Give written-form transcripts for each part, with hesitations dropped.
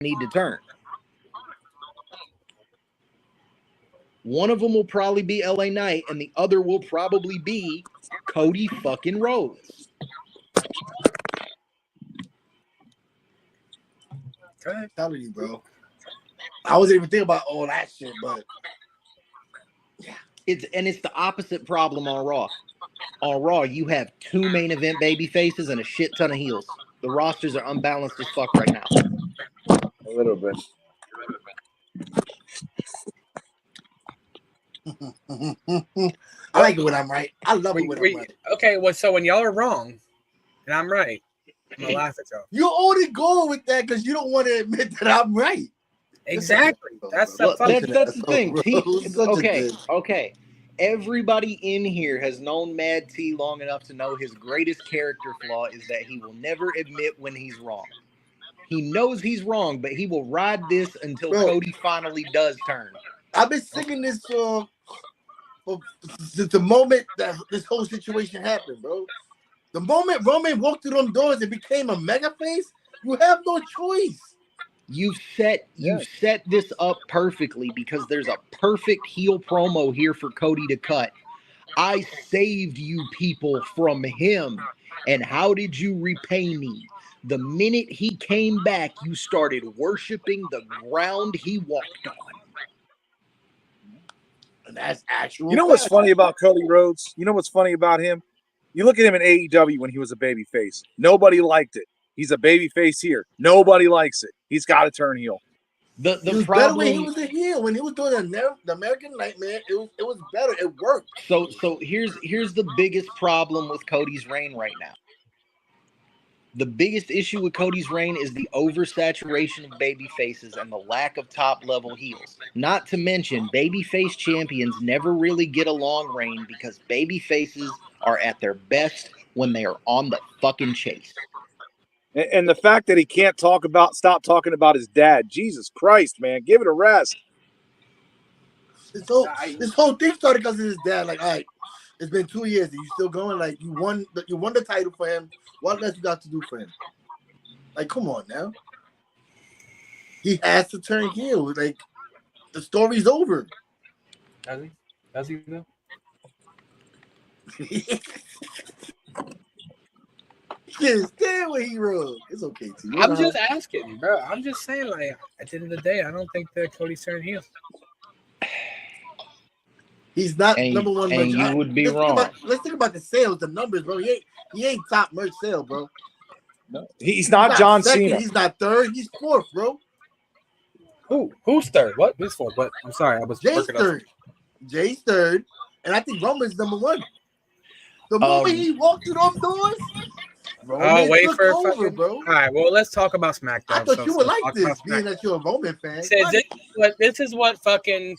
need to turn. One of them will probably be LA Knight, and the other will probably be Cody fucking Rhodes. I'm telling you, bro. I wasn't even thinking about all that shit, but yeah, it's the opposite problem on Raw. On Raw, you have 2 main event baby faces and a shit ton of heels. The rosters are unbalanced as fuck right now. A little bit. I like it when I'm right. I love it when I'm right. Okay, well, so when y'all are wrong and I'm right, I'm gonna laugh at y'all. You're only going with that because you don't want to admit that I'm right. Exactly. That's the thing. Okay. Everybody in here has known Mad T long enough to know his greatest character flaw is that he will never admit when he's wrong. He knows he's wrong, but he will ride this until Cody finally does turn. I've been singing this song since the moment that this whole situation happened, bro. The moment Roman walked through them doors and became a mega face, you have no choice. You set this up perfectly because there's a perfect heel promo here for Cody to cut. I saved you people from him. And how did you repay me? The minute he came back, you started worshiping the ground he walked on. And that's actual. You know what's funny about Cody Rhodes? You know what's funny about him? You look at him in AEW when he was a babyface. Nobody liked it. He's a babyface here. Nobody likes it. He's got to turn heel. The problem better when he was a heel. When he was doing the American Nightmare, it was better. It worked. So here's the biggest problem with Cody's reign right now. The biggest issue with Cody's reign is the oversaturation of baby faces and the lack of top-level heels. Not to mention, babyface champions never really get a long reign because baby faces are at their best when they are on the fucking chase. And the fact that he can't stop talking about his dad. Jesus Christ, man. Give it a rest. This whole thing started because of his dad. Like, all right, it's been 2 years. Are you still going? Like, you won the title for him. What else you got to do for him? Like, come on now. He has to turn heel. Like, the story's over. Does he? Does he though? Stay with Hero. It's okay, T. I'm just asking, bro. I'm just saying, like, at the end of the day, I don't think that Cody's turning heel. He's not number one. And you would be wrong. Let's think about the sales, the numbers, bro. He ain't top merch sale, bro. No, he's not John second, Cena. He's not third. He's fourth, bro. Who's third? What? Who's fourth? What? I'm sorry, I was Jay's third. Jay's third, and I think Roman's number one. The moment he walked through those doors. Oh, wait for over, bro. All right, well, let's talk about SmackDown. I thought you would like this, being that you're a Roman fan. This is what fucking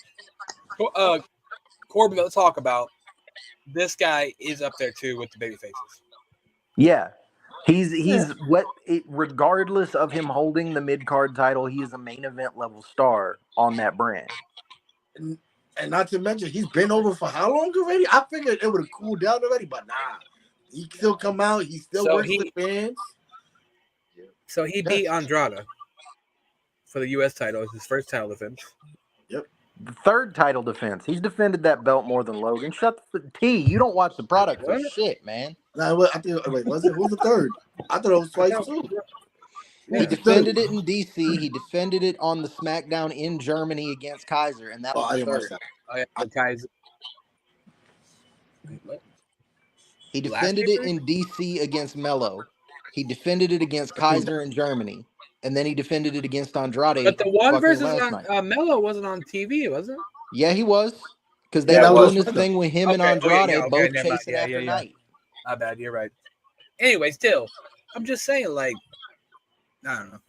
Corbin will talk about. This guy is up there too with the baby faces. Yeah, he's regardless of him holding the mid card title, he is a main event level star on that brand. And not to mention, he's been over for how long already? I figured it would have cooled down already, but nah. He still come out. He still works with fans. So he beat Andrade for the U.S. title. It's his first title defense. Yep. The third title defense. He's defended that belt more than Logan. Shut the T. You don't watch the product for shit, man. Nah, I think, wait, was it? Who's the third? I thought it was twice too. He defended it in DC. He defended it on the SmackDown in Germany against Kaiser, and that was the third. Oh, yeah, Kaiser. What? He defended it in DC against Mello. He defended it against Kaiser in Germany, and then he defended it against Andrade. But the one versus Mello wasn't on TV, was it? Yeah, he was, because they were doing this thing with him and Andrade both chasing after Night. My bad, you're right. Anyway, still, I'm just saying, like, I don't know.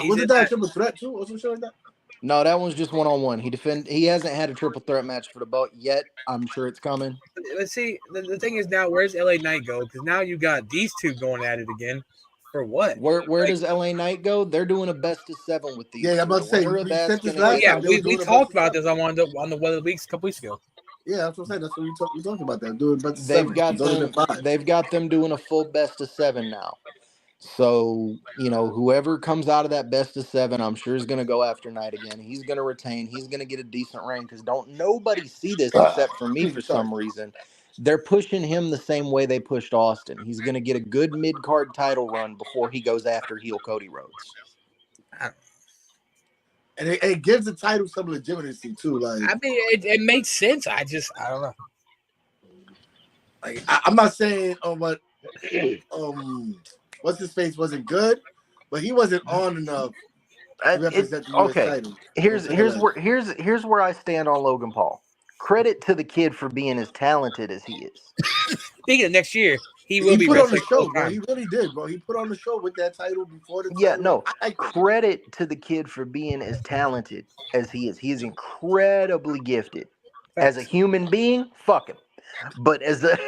Wasn't that a triple threat too, or some shit like that? No, that one's just one-on-one. He hasn't had a triple threat match for the belt yet. I'm sure it's coming. Let's see. The thing is now, where's LA Knight go? Because now you got these two going at it again. For what? Where does LA Knight go? They're doing a best of 7 with these. Yeah, I'm about to say. We talked about this on the Weather Weeks a couple weeks ago. Yeah, that's what I'm saying. That's what we talked about. That doing best of 7. They've got them doing a full best of 7 now. So, whoever comes out of that best of 7, I'm sure is going to go after Knight again. He's going to retain. He's going to get a decent reign because don't nobody see this except for me for some reason. They're pushing him the same way they pushed Austin. He's going to get a good mid-card title run before he goes after heel Cody Rhodes. And it gives the title some legitimacy too. Like, I mean, it makes sense. I don't know. Like, I'm not saying what's his face wasn't good, but he wasn't on enough to represent the US title. Here's where I stand on Logan Paul. Credit to the kid for being as talented as he is. Speaking of next year, he will be put on the show, full bro. time. He really did, bro. He put on the show with that title before the Yeah, title. no. I like that. Credit to the kid for being as talented as he is. He is incredibly gifted. As a human being, fuck him. But as an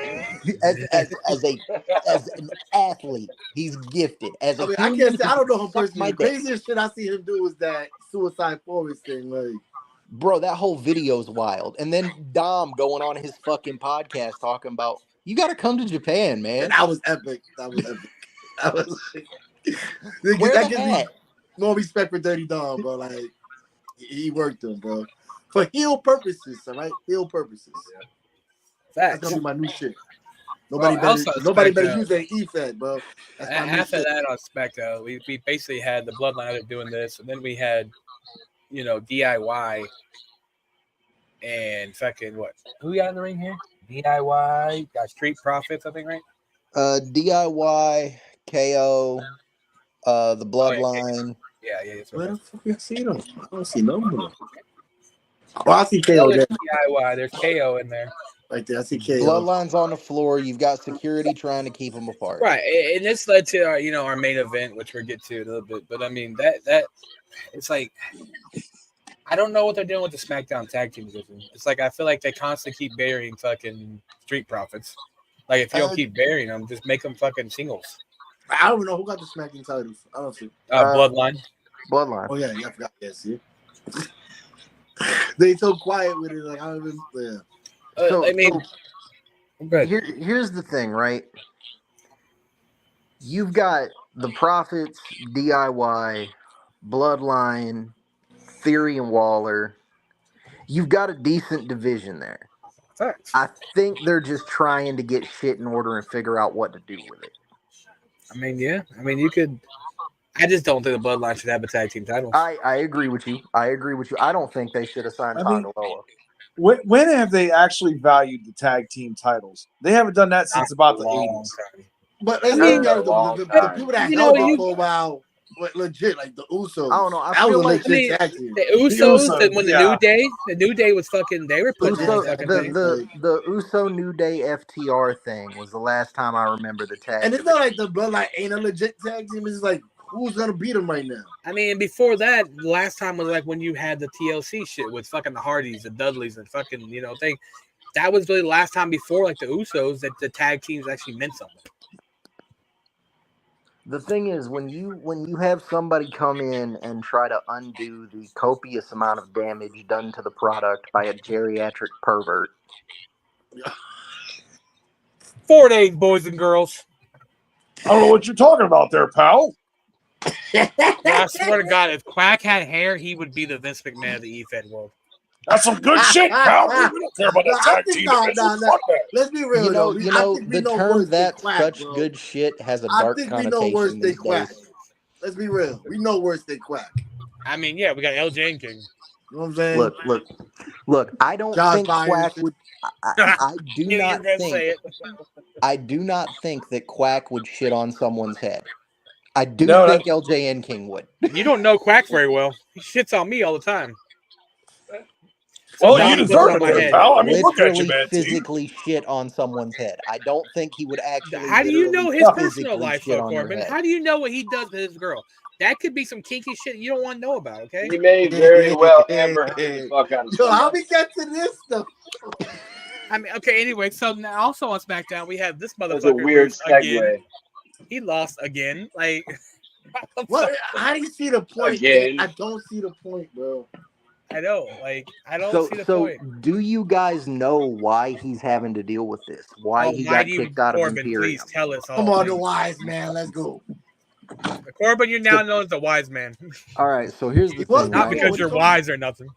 athlete, he's gifted. I can't say I don't know him personally. The craziest shit I see him do is that Suicide Forest thing, like. Bro, that whole video's wild. And then Dom going on his fucking podcast talking about, you got to come to Japan, man. And that was epic. That was Where that the gives me more respect for Dirty Dom, bro. Like, he worked him, bro. For heel purposes, all right? Heel purposes. That's going to be my new shit. Nobody better use that E-Fed, bro. That's my new after shit. that on SmackDown, we basically had the Bloodline doing this, and then we had DIY and fucking what? Who got in the ring here? DIY got Street Profits, I think, right? DIY, KO, the Bloodline. Yeah. Where the fuck I see them? I don't see no more. Oh, I see KO there. DIY. There's KO in there. Right there, I see KO. Bloodline's on the floor. You've got security trying to keep them apart. Right, and this led to our main event, which we'll get to in a little bit. But I mean that it's like I don't know what they're doing with the SmackDown tag team division. It's like I feel like they constantly keep burying fucking Street Profits. Like if you don't keep burying them, just make them fucking singles. I don't know who got the SmackDown titles. I don't see. Bloodline. Bloodline. Oh yeah, I forgot. Yeah, see. They so quiet with it. Like I don't even. Yeah. Here's the thing, right? You've got the Profits, DIY, Bloodline, Theory, and Waller. You've got a decent division there. Thanks. I think they're just trying to get shit in order and figure out what to do with it. I mean, yeah. I mean, you could. I just don't think the Bloodline should have a tag team title. I agree with you. I don't think they should have signed Tanga Loa. When have they actually valued the tag team titles? They haven't done that since about the 80s. But I mean, the people that held it for a while, legit, like the Usos. I don't know. I that feel was like legit tag team. The Usos, when the New Day was fucking, they were putting Uso, on fucking thing. the Uso New Day FTR thing was the last time I remember the tag. And it's not like the Bloodline ain't a legit tag team. It's like, who's gonna beat them right now? I mean, before that, the last time was like when you had the TLC shit with fucking the Hardys, the Dudleys, and fucking thing. That was really the last time before like the Usos that the tag teams actually meant something. The thing is, when you have somebody come in and try to undo the copious amount of damage done to the product by a geriatric pervert. 4 days, boys and girls. I don't know what you're talking about there, pal. I swear to God, if Quack had hair, he would be the Vince McMahon of the E-Fed world. That's some good shit, pal. We don't care about that tag team. Let's be real. The term "that's such good shit" has a dark connotation. We know worse than these Quack. days. Let's be real. We know worse than Quack. I mean, yeah, we got LJ and King. You know what I'm saying? Look. I don't think Quack would. I do not think that Quack would shit on someone's head. I do think LJ and King would. You don't know Quack very well. He shits on me all the time. Well, you deserve it, pal. I mean, look at you, man. Physically shit on someone's head. I don't think he would actually. How do you know his personal life, though, Corbin? How do you know what he does to his girl? That could be some kinky shit you don't want to know about, okay? He may very well ever hurt the fuck out of Yo, how we get to this stuff? I mean, okay, anyway, so now also on SmackDown, we have this motherfucker. That's a weird segue. Again. He lost again. Like, what? How do you see the point? Again. I don't see the point, bro. I know. Like, I don't see the point. Do you guys know why he's having to deal with this? Why he got kicked out of Imperium? Please tell us all. Come on, the wise man. Let's go. Corbin, you're now known as the wise man. All right, so here's the Well, thing, Not right? because you're wise or nothing.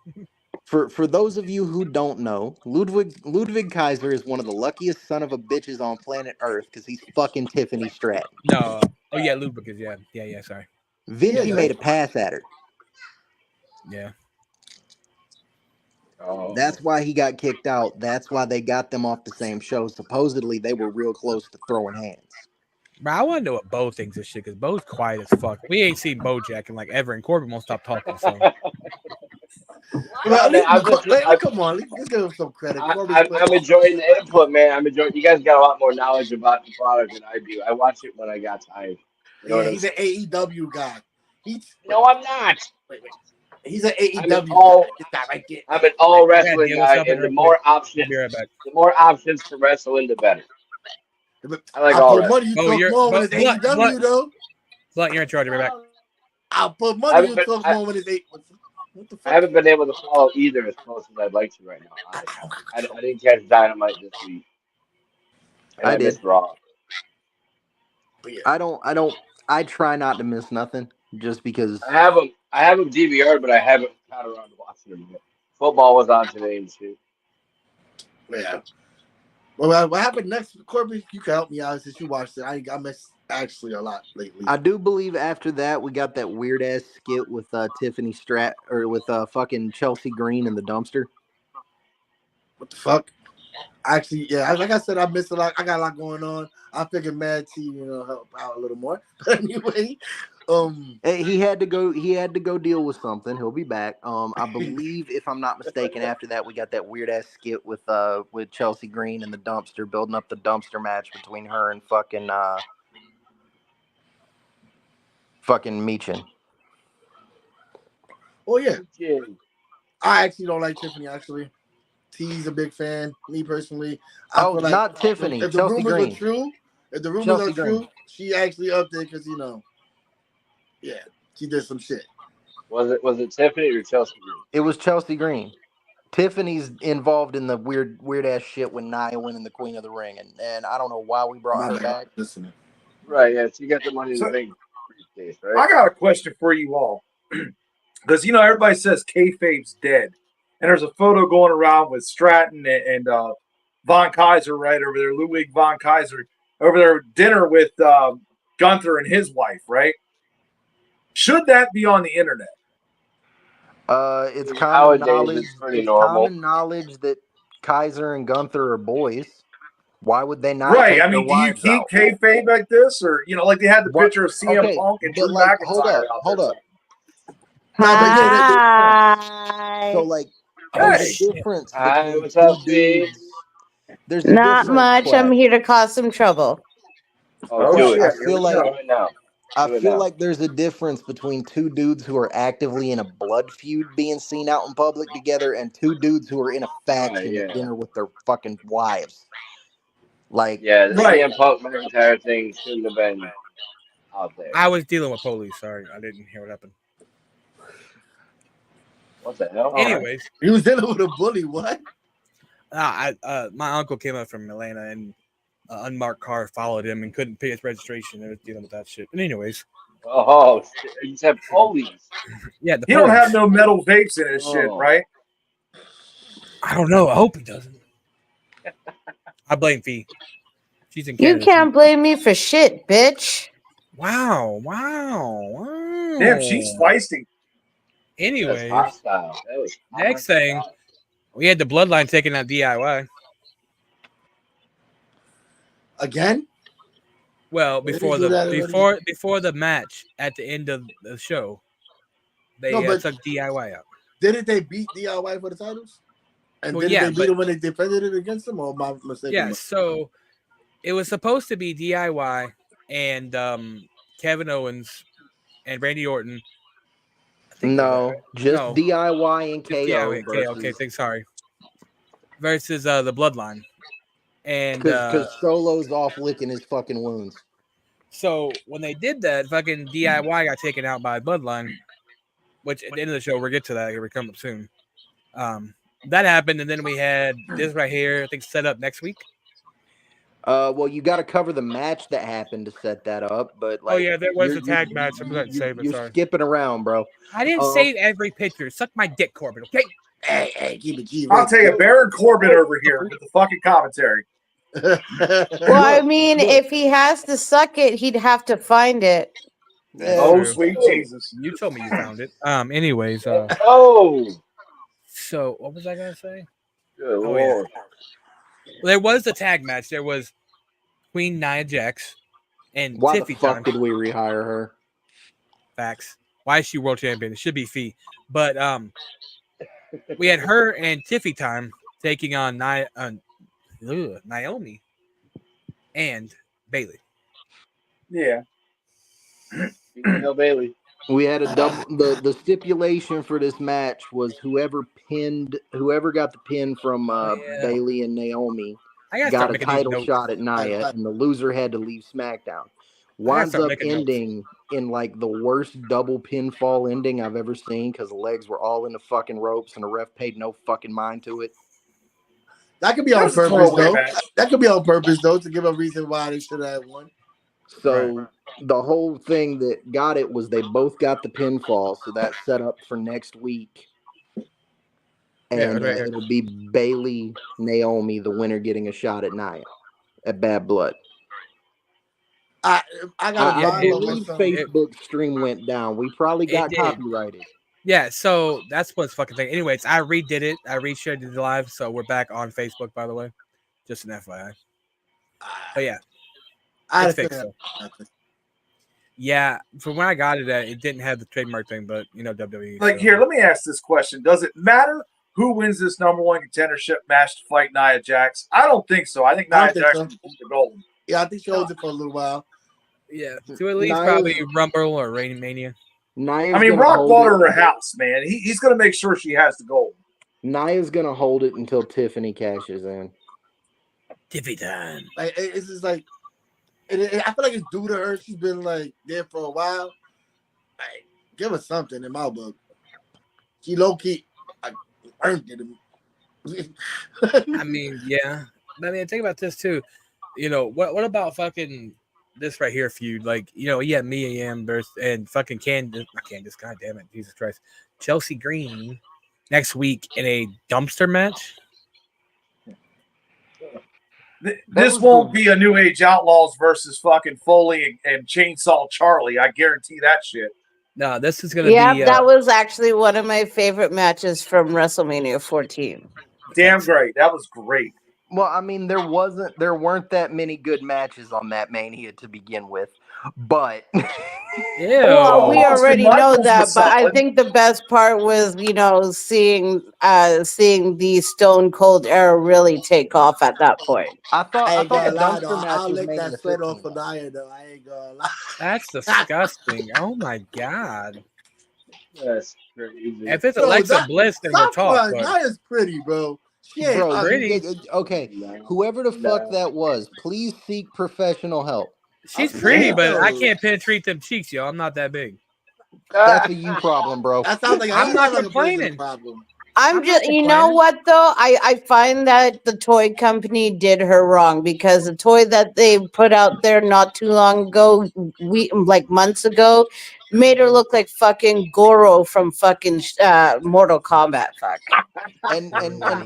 For those of you who don't know, Ludwig Kaiser is one of the luckiest son of a bitches on planet Earth because he's fucking Tiffany Stratton. No. Oh yeah, Ludwig is yeah. Sorry. Vinci Yeah, made a pass at her. Yeah. Oh. That's why he got kicked out. That's why they got them off the same show. Supposedly they were real close to throwing hands. Bro, I want to know what Bo thinks of shit because Bo's quiet as fuck. We ain't seen Bojack in like ever, and Corbin won't stop talking. So Well, at least I'm just- come on, let's give him some credit. I'm enjoying the input, man. I'm enjoying. You guys got a lot more knowledge about the product than I do. I watch it when I got time. You know what I'm he's an saying? AEW guy. No, I'm not. Wait. He's an I'm AEW an all- guy. This guy right there. I'm an all wrestling deal guy, something and the real more quick. options, I'll be right back. the more options to wrestling, the better. I like I all put that. money you Oh, talk you're- more when it's Blunt, AEW though. Blunt, you're in charge. I'll be right back. I'll put I money haven't you been- talk I- more when it's AEW. What the I fuck? haven't been able to follow either as close as I'd like to right now. I didn't catch Dynamite this week, and I I did. missed Raw. But yeah. I try not to miss nothing just because I have them DVR'd, but I haven't got around to watching them yet. Football was on today and shit. Yeah. Well, what happened next, Corbin? You can help me out since you watched it. I missed actually a lot lately. I do believe after that we got that weird ass skit with Tiffany with fucking Chelsea Green in the dumpster. What the fuck? Actually, yeah, like I said, I missed a lot. I got a lot going on. I figured Mad T, help out a little more. But anyway, Hey, he had to go deal with something. He'll be back. I believe, if I'm not mistaken, after that we got that weird ass skit with Chelsea Green in the dumpster, building up the dumpster match between her and fucking Meechin. oh yeah, Yeah. I actually don't like Tiffany. Actually, T's a big fan. Me personally, I Oh, feel like not Tiffany, if the Chelsea rumors Green. are true, if the rumors Chelsea are Green. true, she actually up there because yeah, she did some shit. Was it Tiffany or Chelsea Green? It was Chelsea Green. Tiffany's involved in the weird ass shit with Nia winning the Queen of the Ring, and I don't know why we brought her back. Listening. Right, yeah. She got the money in the So- bank briefcase, I right? got a question for you all. Because, everybody says kayfabe's dead. And there's a photo going around with Stratton and Von Kaiser right over there, Ludwig Von Kaiser, over there at dinner with Gunther and his wife, right? Should that be on the internet? It's Nowadays, common knowledge. it's pretty It's normal. common knowledge that Kaiser and Gunther are boys. Why would they not? Right. take I mean, do their you wives keep out? kayfabe like this? Or, like they had the What- picture of CM okay, Punk and but Drew like, McIntyre out hold there. up. Hi. So like, Hey. there's a difference Hi, between what's two up, Steve? dudes. There's a Not difference, much. Quack. I'm here to cause some trouble. Oh, Oh, do shit. it. I Here feel we like go. Do it now. I Do it feel now. like there's a difference between two dudes who are actively in a blood feud being seen out in public together and two dudes who are in a faction yeah. at dinner with their fucking wives. Like, Yeah, the Right. CM Punk McIntyre thing shouldn't have been out there. I was dealing with police. Sorry, I didn't hear what happened. What the hell? Anyways, He was dealing with a bully. What? my uncle came up from Atlanta and an unmarked car followed him and couldn't pay his registration. I was dealing with that shit. But anyways, Oh, shit. You said police. yeah, the He don't police. have no metal vapes in his shit, Oh. right? I don't know. I hope he doesn't. I blame Fee. She's in You Canada. can't blame me for shit, bitch. Wow. Damn, she's feisty. That's Anyways, hostile. That was next thing, we had the bloodline taking out DIY. Again? Well, They before didn't do that already? before the match at the end of the show, they No, but- took DIY out. Didn't they beat DIY for the titles? And Well, didn't yeah, they beat but- them when they defended it against them? Or my mistake? Yeah, so it was supposed to be DIY and Kevin Owens and Randy Orton. I think no, just No. DIY and Just KO. DIY. Okay, thanks. Sorry. Versus the Bloodline, and Because Solo's off licking his fucking wounds. so when they did that, fucking DIY got taken out by Bloodline. Which at the end of the show, we'll get to that. Here we come up soon. That happened, and then we had this right here. I think set up next week. Well, you got to cover the match that happened to set that up, but like, Oh yeah, there was you're- a tag you're- match. I'm gonna save it. You're Sorry, skipping around, bro. I didn't save every picture. Suck my dick, Corbin. Okay. Hey, keep it G. I'll tell you, Baron Corbin over here with the fucking commentary. Well, I mean, if he has to suck it, he'd have to find it. Oh, True. sweet Jesus. You told me you found it. Anyways, Oh, so what was I gonna say? good Oh, yeah. lord. There was a tag match. There was Queen Nia Jax and Why the Tiffy fuck time. did we rehire her? Facts. Why is she world champion? It should be Fee. But we had her and Tiffy time taking on Naomi and Bailey. Yeah. No Bailey. We had a double. The stipulation for this match was whoever got the pin from Yeah. Bailey and Naomi I gotta got start a making these title notes. shot at Nia, and the loser had to leave SmackDown. Winds start up making notes. ending in like the worst double pinfall ending I've ever seen because the legs were all in the fucking ropes and the ref paid no fucking mind to it. That could be on That was a purpose, throwaway though. match. That could be on purpose, though, to give a reason why they should have won. So the whole thing that got it was they both got the pinfall, so that's set up for next week. And right here. it'll be Bailey, Naomi, the winner getting a shot at Nia at Bad Blood. I got I a it- follow believe with Facebook stream went down. We probably It got did. copyrighted. Yeah, so that's what's fucking thing. Anyways, I redid it. I reshared it live, so we're back on Facebook, by the way. Just an FYI. But yeah, I it's fixed. So. Yeah, from when I got it at, it didn't have the trademark thing, but you know, WWE. Like, so. here, let me ask this question. Does it matter who wins this number one contendership match to fight Nia Jax? I don't think so. I think I Nia don't Jax think will keep the gold. Yeah, I think she holds it for a little while. Yeah, to at least Nia's- probably Rumble or Reign Mania. Nia's I mean, gonna Rock hold bought it. her a house, man. He's going to make sure she has the gold. Nia's gonna hold it until Tiffany cashes in. Tiffy time. Like it's just like, I feel like it's due to her. She's been like there for a while. Like, give her something in my book. She low key earned it. I mean, yeah. I mean, think about this too. You know, what about fucking this right here feud? Like, you know, yeah, Mia Yim versus and fucking Candice. God damn it, Jesus Christ, Chelsea Green next week in a dumpster match. This won't be a New Age Outlaws versus fucking Foley and Chainsaw Charlie. I guarantee that shit. No, this is gonna Yeah, be. that was actually one of my favorite matches from WrestleMania 14. Damn great. That was great. Well, I mean, there weren't that many good matches on that Mania to begin with, but Ew. Well, we Austin already know Michaels that, was but I solid. think the best part was, you know, seeing the Stone Cold era really take off at that point. I thought I ain't the gonna lie, dumpster though. match I'll was lick main that the sweat off 15. for Nia, though. I ain't gonna lie. That's disgusting. Oh my god. That's crazy. If it's Bro, Alexa that- Bliss, then we'll Stop talk. crying. But Nia's pretty, bro. She ain't Bro, ugly. okay, whoever the fuck that was, please seek professional help. she's I'm pretty, saying, but I though. can't penetrate them cheeks, yo. I'm not that big. That's a you problem, bro. That sounds like I'm not like complaining. a personal problem. I'm just, you know complaining. what though? I find that the toy company did her wrong because the toy that they put out there not too long ago, months ago, made her look like fucking Goro from fucking Mortal Kombat. Fuck. And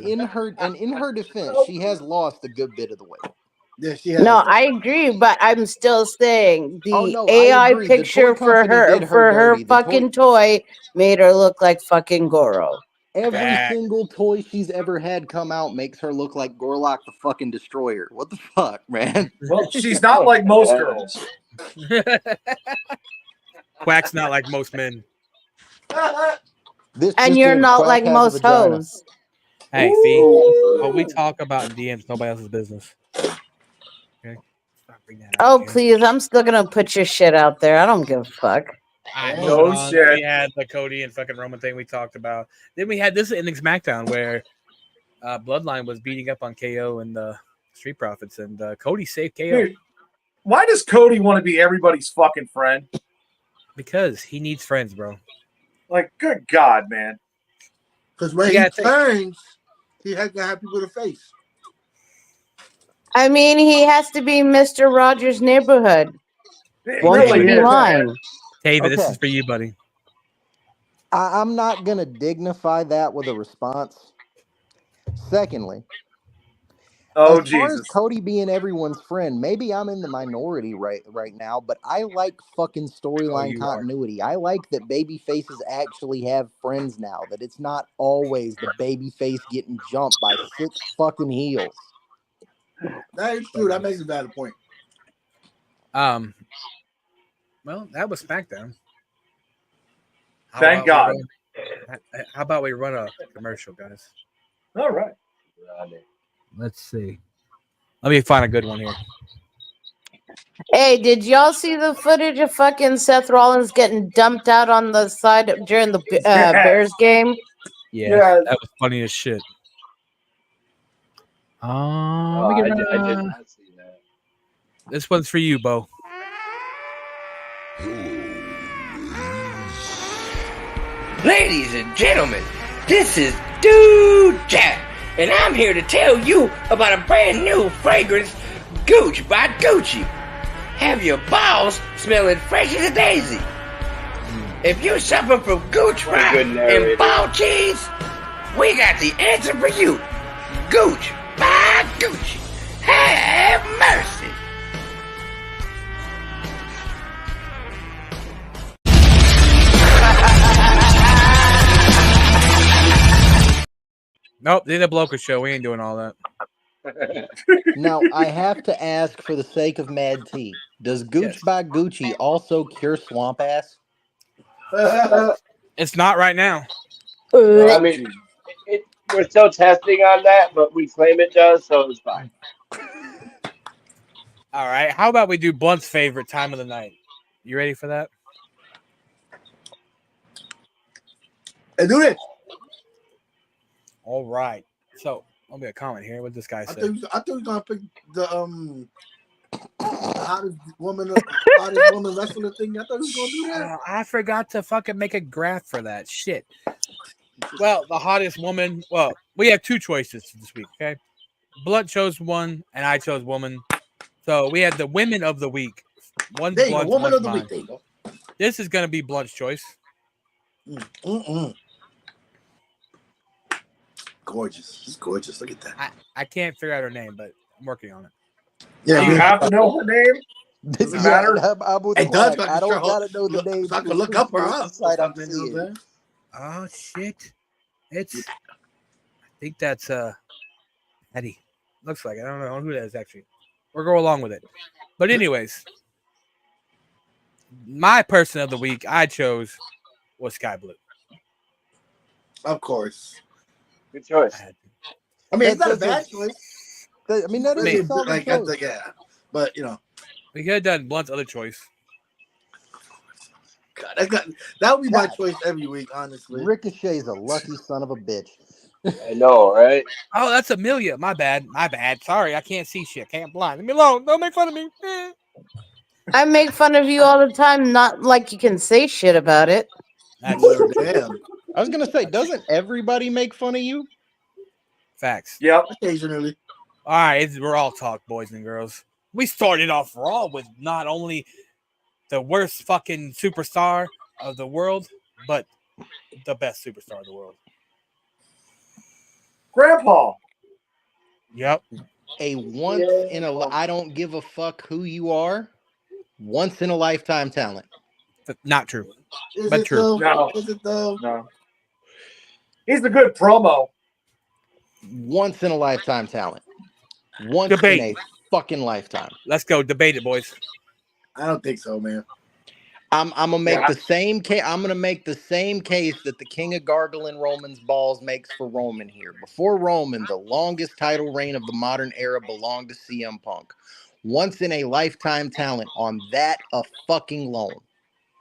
in her defense, she has lost a good bit of the weight. Yeah, she has. No, I agree, but I'm still saying the Oh, no, I AI agree. The toy picture for company her did her for her dirty. The fucking toy made her look like fucking Goro. Every Fact. single toy she's ever had come out makes her look like Gorlock the fucking Destroyer. What the fuck, man? Well, she's not like most girls. Quack's not like most men. This And just you're in, not Quack like has a most vagina. hoes. Hey, Fee, what we talk about in DMs, nobody else's business. Okay? Stop bringing that up, Oh, okay? please. I'm still going to put your shit out there. I don't give a fuck. Alright, No moving on. shit. We had the Cody and fucking Roman thing we talked about. Then we had this in SmackDown where Bloodline was beating up on KO and the Street Profits, and Cody saved KO Dude, why does Cody want to be everybody's fucking friend? because he needs friends, bro. Like, good God, man. Because when Yeah, he I think- turns, he has to have people to face. I mean, he has to be Mr. Rogers' Neighborhood. It One really should be is. mine. David, this Okay. is for you, buddy. I'm not gonna dignify that with a response. Secondly, Oh as far as Jesus! Cody being everyone's friend, maybe I'm in the minority right now, but I like fucking storyline you are. continuity. I like that baby faces actually have friends now, that it's not always the baby face getting jumped by 6 fucking heels. That is true. That makes a valid point. Well, that was SmackDown. How Thank about God. How about we run a commercial, guys? All right. Let's see. Let me find a good one here. Hey, did y'all see the footage of fucking Seth Rollins getting dumped out on the side during the Bears game? Yeah, Yes. that was funny as shit. Oh, we I can, did not see that. this one's for you, Bo. Ladies and gentlemen, this is Dude Jack, and I'm here to tell you about a brand new fragrance, Gooch by Gucci. Have your balls smelling fresh as a daisy. If you're suffering from gooch What a rot good narrator. and ball cheese, we got the answer for you. Gooch by Gucci. Have mercy. Nope, did a Bloka show. We ain't doing all that. Now, I have to ask for the sake of Mad T, does Gooch Yes. by Gucci also cure swamp ass? It's not right now. I mean, we're still testing on that, but we claim it does, so it's fine. All right. How about we do Blunt's favorite time of the night? You ready for that? Hey, do this. All right. So I'll be a comment here. What this guy I said. thought you were gonna pick the hottest woman wrestler thing. I thought you was gonna do that. I forgot to fucking make a graph for that shit. Well, the hottest woman. Well, we have two choices this week. Okay, Blunt chose one, and I chose woman. So we had the women of the week. One's There you go, Blunt's, woman one's of the mine. week. There you go. This is gonna be Blunt's choice. Gorgeous. She's gorgeous. Look at that. I can't figure out her name, but I'm working on it. Yeah, Do you have to know her name? Does it matter? I'm with It does, Quack. but I don't sure, gotta know the name. so I can look up her up. Site I'm Something, you know what I'm seeing. saying? Oh shit! It's. I think that's Eddie. Looks like it. I don't know who that is actually. We'll go along with it. But anyways, my person of the week I chose was Sky Blue. Of course. Good choice. I mean, it's not a That's- bad choice. I mean, that is Really, a solid like, choice. yeah. But, you know, We could have done Blunt's other choice. God, that would be my God. choice every week, honestly. Ricochet's a lucky son of a bitch. I know, right? Oh, that's Amelia. My bad. My bad. Sorry, I can't see shit. Can't blind. Leave me alone. Don't make fun of me. I make fun of you all the time, not like you can say shit about it. That's Well, damn. I was gonna say, doesn't everybody make fun of you? facts. Yep. Occasionally. All right, we're all talk, boys and girls. We started off Raw with not only the worst fucking superstar of the world, but the best superstar of the world. Grandpa. Yep. A once in a I don't give a fuck who you are, once in a lifetime talent. Not true. Is But it true. though? No. Is it though? No. He's a good promo. Once in a lifetime talent. Once Debate. in a fucking lifetime. Let's go. Debate it, boys. I don't think so, man. I'm gonna make Yeah. the same case. I'm gonna make the same case that the King of Gargling Roman's balls makes for Roman here. Before Roman, the longest title reign of the modern era belonged to CM Punk. Once in a lifetime talent on that a fucking loan.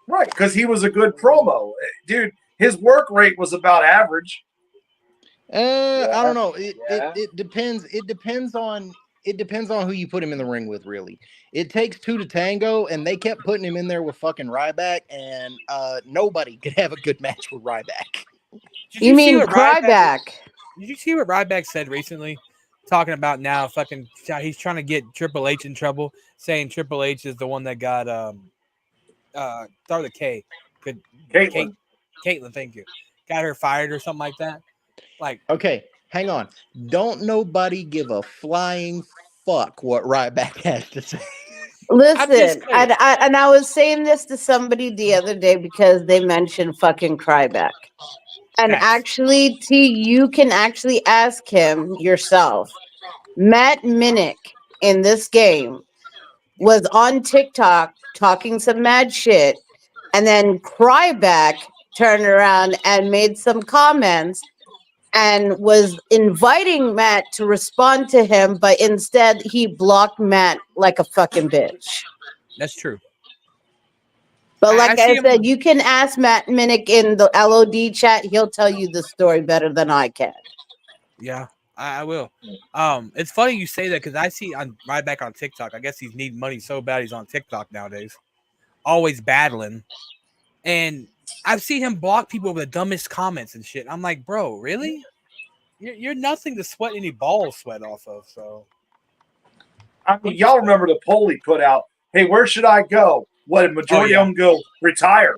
Right, because he was a good promo. Dude, his work rate was about average. I don't know. Yeah. It depends. It depends on who you put him in the ring with. Really, it takes two to tango, and they kept putting him in there with fucking Ryback, and nobody could have a good match with Ryback. Did You see mean what Ryback- Ryback? Did you see what Ryback said recently? talking about now. Fucking, he's trying to get Triple H in trouble, saying Triple H is the one that got start with a K. Good, Caitlyn. Caitlyn, thank you. Got her fired or something like that. Like, Okay, hang on. Don't nobody give a flying fuck what Ryback has to say. Listen, and I was saying this to somebody the other day because they mentioned fucking Cryback. And Facts. actually, T, you can actually ask him yourself. Matt Minnick in this game was on TikTok talking some mad shit, and then Cryback turned around and made some comments and was inviting Matt to respond to him, but instead he blocked Matt like a fucking bitch. that's true. But like I I see him- said, you can ask Matt Minnick in the LOD chat. He'll tell you the story better than I can. Yeah, I will. It's funny you say that because I see on Ryback on TikTok. I guess he's needing money so bad he's on TikTok nowadays, always battling. And I've seen him block people with the dumbest comments and shit. I'm like, bro, really? You're nothing to sweat any balls sweat off of. So, I mean, y'all remember the poll he put out? Hey, where should I go? What did majority of them go? Retire.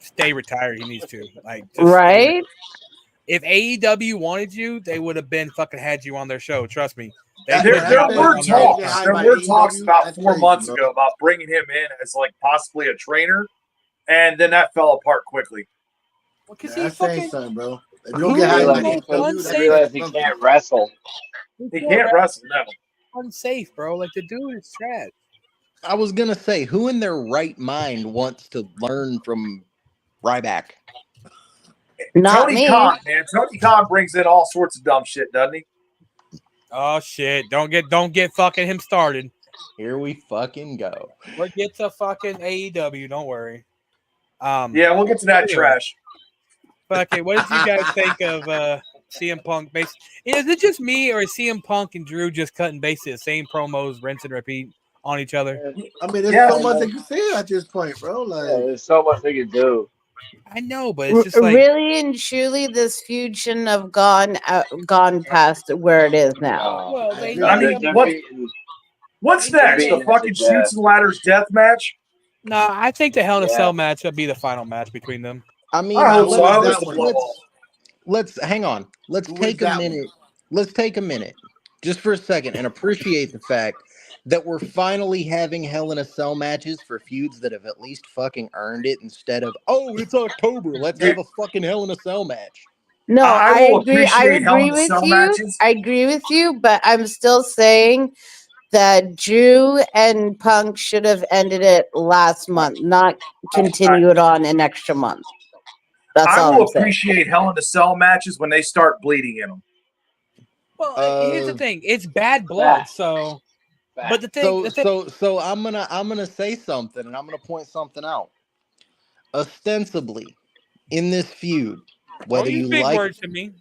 stay retired. He needs to Right? If AEW wanted you, they would have been fucking had you on their show. Trust me. There were talks about 4 months ago about bringing him in as like possibly a trainer, and then that fell apart quickly. Well, because That's saying something, bro. If you You don't get hired by realize, AEW, you realize he can't wrestle. He can't wrestle now. Unsafe, bro. Like the dude is trash. I was gonna say, who in their right mind wants to learn from Ryback? Not Tony me. Khan, man. Tony Khan brings in all sorts of dumb shit, doesn't he? Oh shit! Don't get fucking him started. Here we fucking go. We'll get to fucking AEW. Don't worry. Yeah, we'll get to that trash. Okay, what did you guys think of CM Punk? Is it just me, or is CM Punk and Drew just cutting basically the same promos, rinse and repeat on each other? I mean, there's so much they can say at this point, bro. Like, there's so much they can do. I know, but it's just like really and truly, this feud shouldn't have gone past where it is now. Well, they I mean, what's next? The fucking Shoots and Ladders death match? No, I think the Hell in a Cell match will be the final match between them. I mean, I hope so. I hope it's the blow off. let's hang on. Let's take a minute. Let's take a minute, just for a second, and appreciate the fact that we're finally having Hell in a Cell matches for feuds that have at least fucking earned it, instead of, oh, it's October, let's have a fucking Hell in a Cell match. No, I agree. I appreciate Hell in agree a with Cell you. matches. I agree with you, but I'm still saying that Drew and Punk should have ended it last month, not continue it on an extra month. That's I all will I'm saying. appreciate Hell in a Cell matches when they start bleeding in them. Well, here's the thing: it's bad blood. So, but the thing, So I'm gonna say something, and I'm gonna point something out. Ostensibly, in this feud, whether you big like, words to me.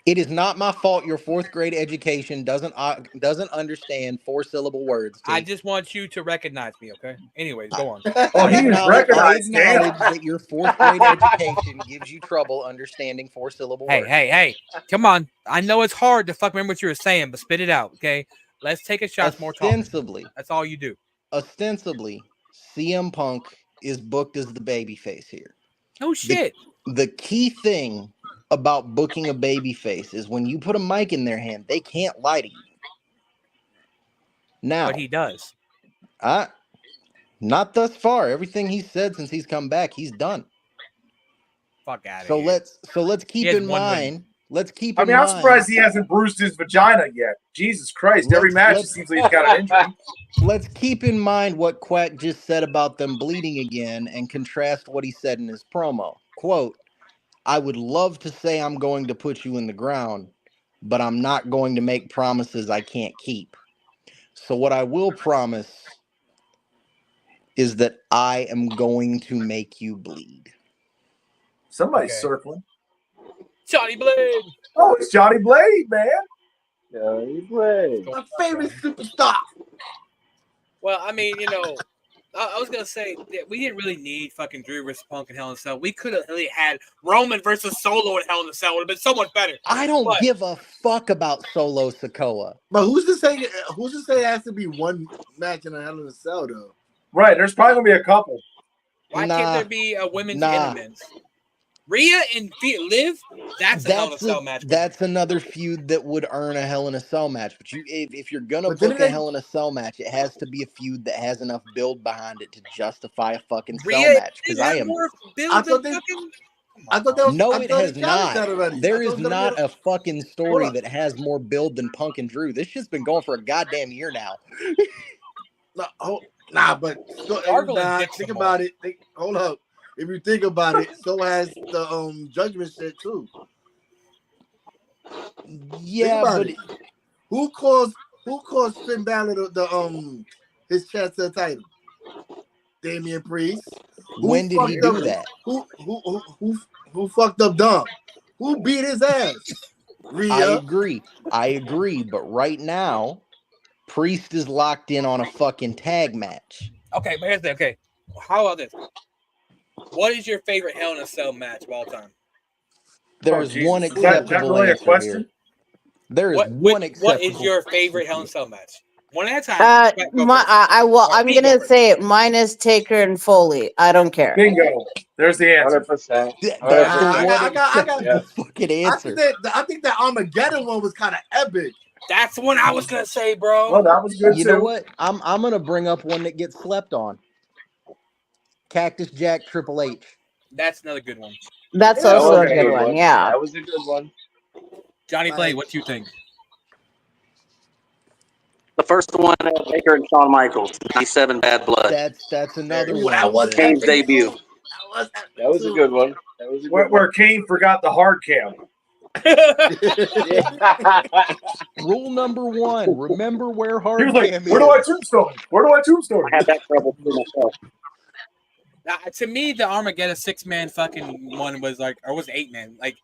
it is not my fault. Your fourth grade education doesn't understand 4-syllable words. I just want you to recognize me, okay? Anyways, go on. Oh, he was I recognized. acknowledge that your fourth grade education gives you trouble understanding 4-syllable words. Hey, come on. I know it's hard to fuck remember what you were saying, but spit it out, okay? Let's take a shot more talking. Ostensibly, That's all you do. CM Punk is booked as the babyface here. No shit. The key thing about booking a babyface is when you put a mic in their hand, they can't lie to you. Now, But he does. Not thus far. Everything he's said since he's come back, he's done. Fuck out of So here. let's keep has in one win. mind. Let's keep. I in mean, I'm mind, surprised he hasn't bruised his vagina yet. Jesus Christ! Every match it seems like he's got an injury. Let's keep in mind what Quack just said about them bleeding again, and contrast what he said in his promo. Quote: "I would love to say I'm going to put you in the ground, but I'm not going to make promises I can't keep. So what I will promise is that I am going to make you bleed." Somebody's Okay. circling. Johnny Blade. Oh, it's Johnny Blade, man. Yeah, he played. my favorite superstar. Well, I mean, I was gonna say that we didn't really need fucking Drew versus Punk in Hell in a Cell. We could have really had Roman versus Solo in Hell in a Cell. Would have been so much better. I don't But- give a fuck about Solo Sikoa. But who's to say it has to be one match in a Hell in a Cell though? Right. There's probably gonna be a couple. Why Nah. can't there be a women's Nah. and a men's? Rhea and Liv, that's a Hell in a Cell match. That's another feud that would earn a Hell in a Cell match. But if you're gonna But book didn't a they- Hell in a Cell match, it has to be a feud that has enough build behind it to justify a fucking Rhea Cell match. Because has I am. more build I than thought they- fucking. I thought that was, No, I it thought has they challenged not. that already. There I thought is it was gonna not be a fucking story up. that has more build than Punk and Drew. This shit's been going for a goddamn year now. but Gargle and think Dixon about it. Hold up. If you think about it, so has the Judgment shit too. Yeah, about but it. Who caused Finn Balor his chance to the title? Damian Priest. Who when did he fucked do up- that? Who fucked up Dom? Who beat his ass? I Rhea. agree. But right now, Priest is locked in on a fucking tag match. Okay, but here's the okay. How about this? What is your favorite Hell in a Cell match of all time? There's Jesus. one Is that acceptable really a answer question? here. There is What one acceptable. What is your favorite Hell in a Cell match? One at a time. Go My, first. I'm Pete, go gonna first. say it. Mine is Taker and Foley. I don't care. Bingo. There's the answer. 100%. That's the I one got- acceptable fucking answer. I think that Armageddon one was kind of epic. That's the one I was gonna say, bro. Well, that was good You too. know what? I'm gonna bring up one that gets slept on. Cactus Jack Triple H. That's another good one. That's Yeah, also That a was good one. Yeah. That was a good one. Johnny Right. Blade, what do you think? The first one, Baker and Shawn Michaels, 97 Bad Blood. That's another Ooh, one. that was Kane's epic, debut. too. That That was a good one. That was a good Where Kane forgot the hard cam. one. Rule number one: remember where hard He was like, cam "Where do I is." tombstone? Where do I tombstone?" I had that trouble too myself. To me, the Armageddon 6-man fucking one was like, or was it 8-man? Like,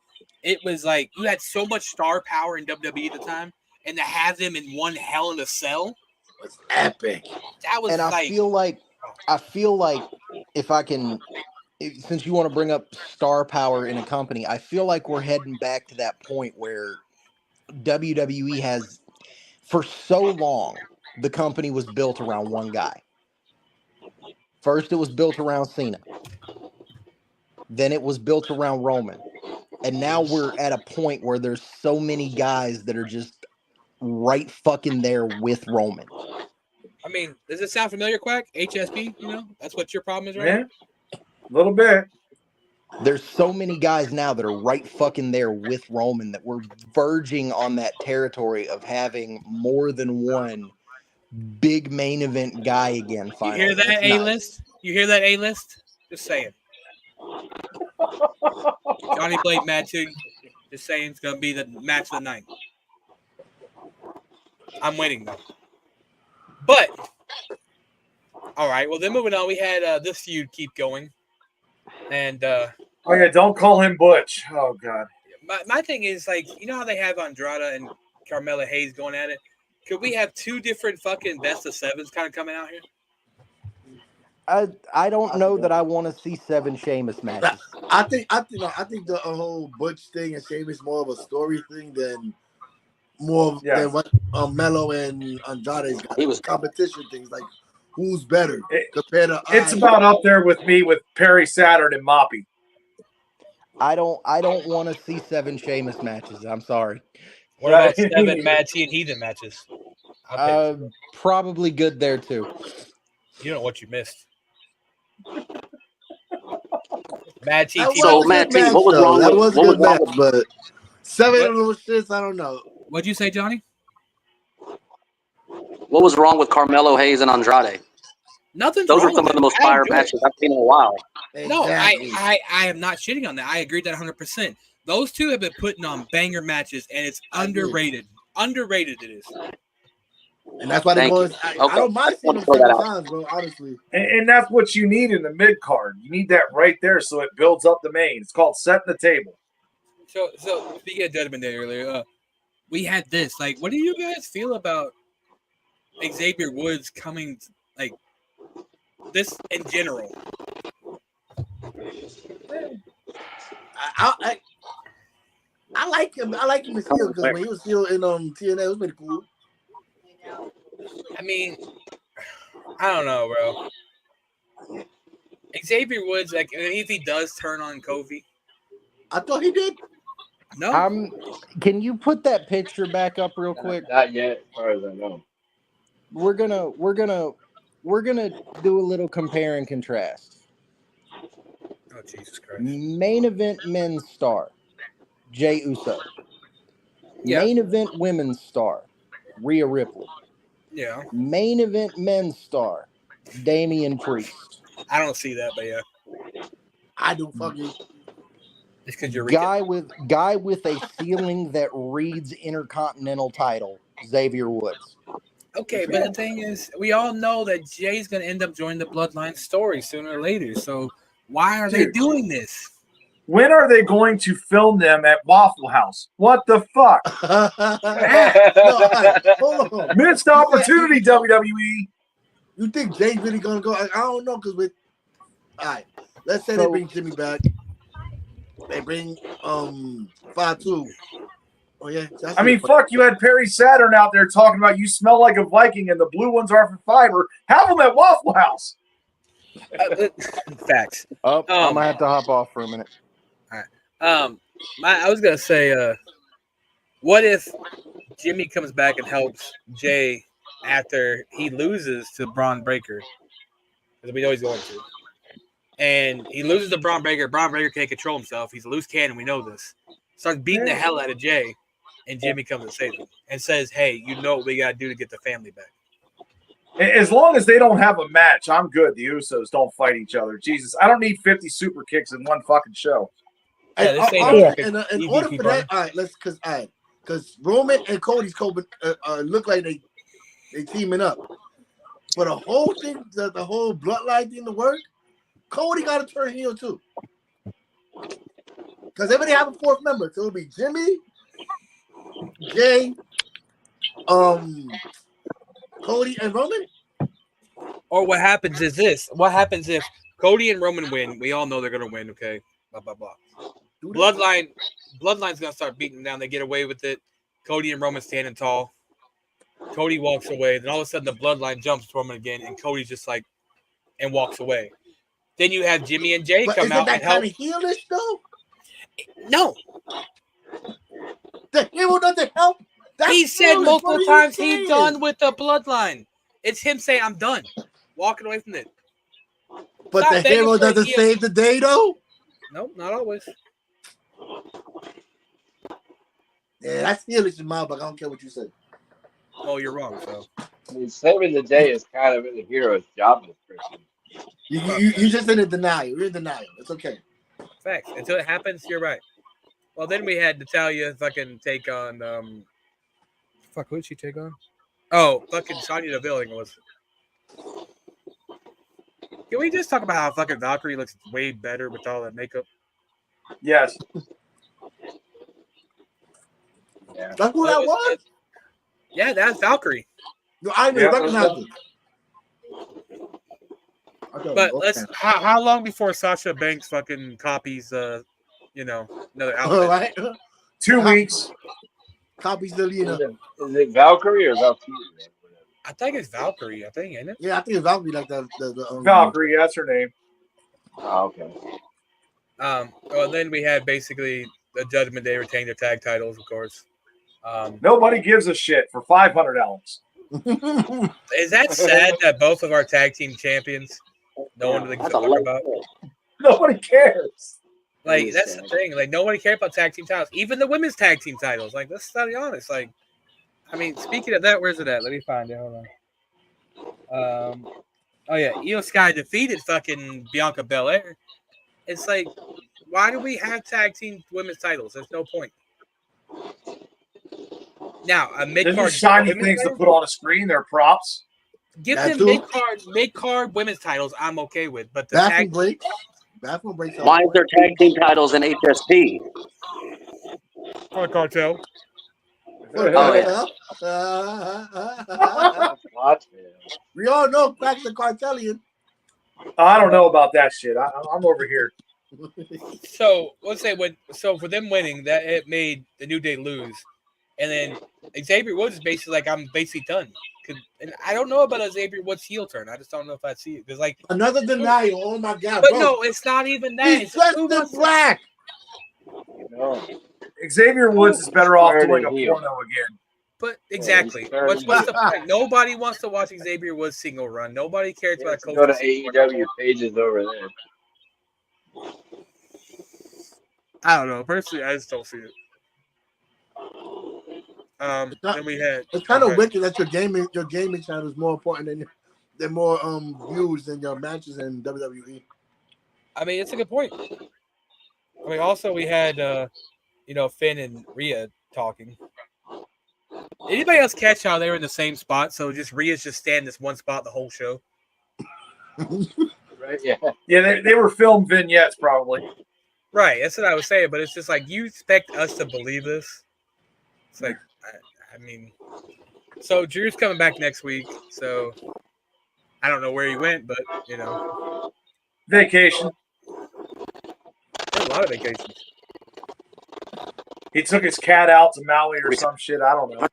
it was like you had so much star power in WWE at the time, and to have them in one Hell in a Cell, was epic. that was And I like, feel like if I can, since you want to bring up star power in a company, I feel like we're heading back to that point where WWE has, for so long, the company was built around one guy. First, it was built around Cena. Then it was built around Roman. And now we're at a point where there's so many guys that are just right fucking there with Roman. I mean, does it sound familiar, Quack? HSP, you know? That's what your problem is right Yeah, now? a little bit. There's so many guys now that are right fucking there with Roman that we're verging on that territory of having more than one big main event guy again. You Finally, hear that, It's not- A-list? You hear that, A-list? Just saying. Johnny Blade match 2. Just saying it's going to be the match of the night. I'm waiting, though. But, all right. Well, then moving on, we had this feud keep going. And Oh yeah, don't call him Butch. Oh god. my thing is, like, you know how they have Andrade and Carmella Hayes going at it? Could we have 2 different fucking best of 7s kind of coming out here? I don't know that I want to see 7 Sheamus matches. I think the whole Butch thing and Sheamus more of a story thing than than what Mello and Andrade's got. He was- competition things like who's better It- compared to. It's about up there with me with Perry Saturn and Moppy. I don't want to see 7 Sheamus matches. I'm sorry. What about 7 Mad T and Heathen matches? I'll pay for it. Probably good there too. You don't know what you missed. Mad T. That T- So, was a Matt good T, what was though. wrong That with- was a what good was wrong match, but 7 What? of those shits, I don't know. What'd you say, Johnny? What was wrong with Carmelo Hayes and Andrade? Nothing's Those wrong are some with of the it. most Let 'em fire do it. matches I've seen in a while. No, Exactly. I am not shitting on that. I agree with that 100%. Those two have been putting on banger matches, and it's I agree. underrated. Underrated it is. And that's why they Thank go. you. I Okay. don't mind seeing them Throw that 7 out. times, bro. Honestly, And that's what you need in the mid card. You need that right there so it builds up the main. It's called setting the table. So speaking of Judgment Day earlier, we had this. Like, what do you guys feel about Xavier Woods coming? Like, This in general. I like him. I like him as heel because when he was heel in TNA, it was pretty cool. I mean, I don't know, bro. Xavier Woods, like, if he does turn on Kofi, I thought he did. no. Can you put that picture back up real quick? Not yet, as far as I know. We're gonna do a little compare and contrast. Oh, Jesus Christ. Main event men's star, Jey Uso. Yeah. Main event women's star, Rhea Ripley. Yeah. Main event men's star, Damian Priest. I don't see that, but yeah. I do fucking. It's because you're guy with a ceiling that reads Intercontinental title, Xavier Woods. Okay, but the thing is, we all know that Jay's going to end up joining the Bloodline story sooner or later. So why are they doing this? When are they going to film them at Waffle House? What the fuck? Hold on. Missed opportunity, WWE. You think Jay's really gonna go? I don't know because with all right, let's say they bring Jimmy back. They bring 5-2. Oh yeah. I mean, fuck, you had Perry Saturn out there talking about you smell like a Viking and the blue ones are for fiber. Have them at Waffle House. Facts. I'm gonna have to hop off for a minute. All right. I was gonna say, what if Jimmy comes back and helps Jay after he loses to Braun Breaker? Because we know he's going to. And he loses to Braun Breaker. Braun Breaker can't control himself. He's a loose cannon. We know this. Starts beating the hell out of Jay, and Jimmy comes and saves him and says, "Hey, you know what we gotta do to get the family back." As long as they don't have a match, I'm good. The Usos don't fight each other. Jesus, I don't need 50 super kicks in one fucking show. Yeah, this ain't in order for that, all right, because Roman and Cody's look like they teaming up. For the whole thing, the whole bloodline thing to work, Cody got to turn heel too. Because everybody have a fourth member, so it'll be Jimmy, Jay, Cody, and Roman. Or what happens is this: what happens if Cody and Roman win? We all know they're gonna win. Okay, blah blah blah. Bloodline's gonna start beating them down. They get away with it. Cody and Roman standing tall. Cody walks away. Then all of a sudden, the Bloodline jumps Roman again, and Cody's just like, and walks away. Then you have Jimmy and Jay come out and help. Isn't that kind of heelish though? No. The hero doesn't help. He said multiple times he's done with the Bloodline. It's him saying, "I'm done," walking away from it. But Stop the hero doesn't save the day though. Nope, not always. Yeah, that's heelish in my book. I don't care what you say. Oh, you're wrong. So I mean, saving the day is kind of the hero's job description. You just in denial. You're in denial. It's okay. Facts. Until it happens, you're right. Well, then we had Natalya fucking take on fuck, who did she take on? Oh, fucking Sonya Deville, I think it was. Can we just talk about how fucking Valkyrie looks way better with all that makeup? Yes. Yeah. That's who that was? Yeah, that's Valkyrie. No, I didn't recognize it. But how long before Sasha Banks fucking copies another outfit? All right. 2 weeks. Copies the Is it Valkyrie or Valkyrie? I think it's Valkyrie, ain't it? Yeah, I think it's Valkyrie like that. Valkyrie, that's her name. Oh, okay. Well, then we had basically the Judgment Day retain their tag titles, of course. Nobody gives a shit for $500. Is that sad that both of our tag team champions, no one really gives a fuck about? Nobody cares. Like, that's the thing. Like, nobody cares about tag team titles. Even the women's tag team titles. Like, let's be honest. Like, I mean, speaking of that, where's it at? Let me find it. Hold on. Oh, yeah. Io Sky defeated fucking Bianca Belair. It's like, why do we have tag team women's titles? There's no point. Now, a mid-card shiny things to put on a screen. They're props. Give them mid-card women's titles. I'm okay with, but the bathroom breaks. Bathroom breaks. Why is there tag team titles in HSP? For Cartel. Oh, We all know Crack's a cartelian. I don't know about that shit. I'm over here. So let's say for them winning, that it made the New Day lose, and then Xavier Woods is basically like, I'm basically done. And I don't know about a Xavier Woods heel turn. I just don't know if I see it because like another denial. Oh my god! But bro. no, it's not even that. He's It's dressed in black. No. Xavier Woods is better off doing a heel. porno again. But exactly, what's the point? Nobody wants to watch Xavier Woods single run. Nobody cares about Go to AEW pages over there. I don't know. Personally, I just don't see it. Then we had. It's kind of wicked that your gaming channel is more important than more views than your matches in WWE. I mean, it's a good point. I mean, also we had Finn and Rhea talking. Anybody else catch how they were in the same spot? So just Rhea's just standing this one spot the whole show. Right? Yeah. Yeah, they were filmed vignettes probably. Right, that's what I was saying. But it's just like you expect us to believe this. It's like, I mean, so Drew's coming back next week. So I don't know where he went, but Vacation. There's a lot of vacations. He took his cat out to Maui or some shit. I don't know.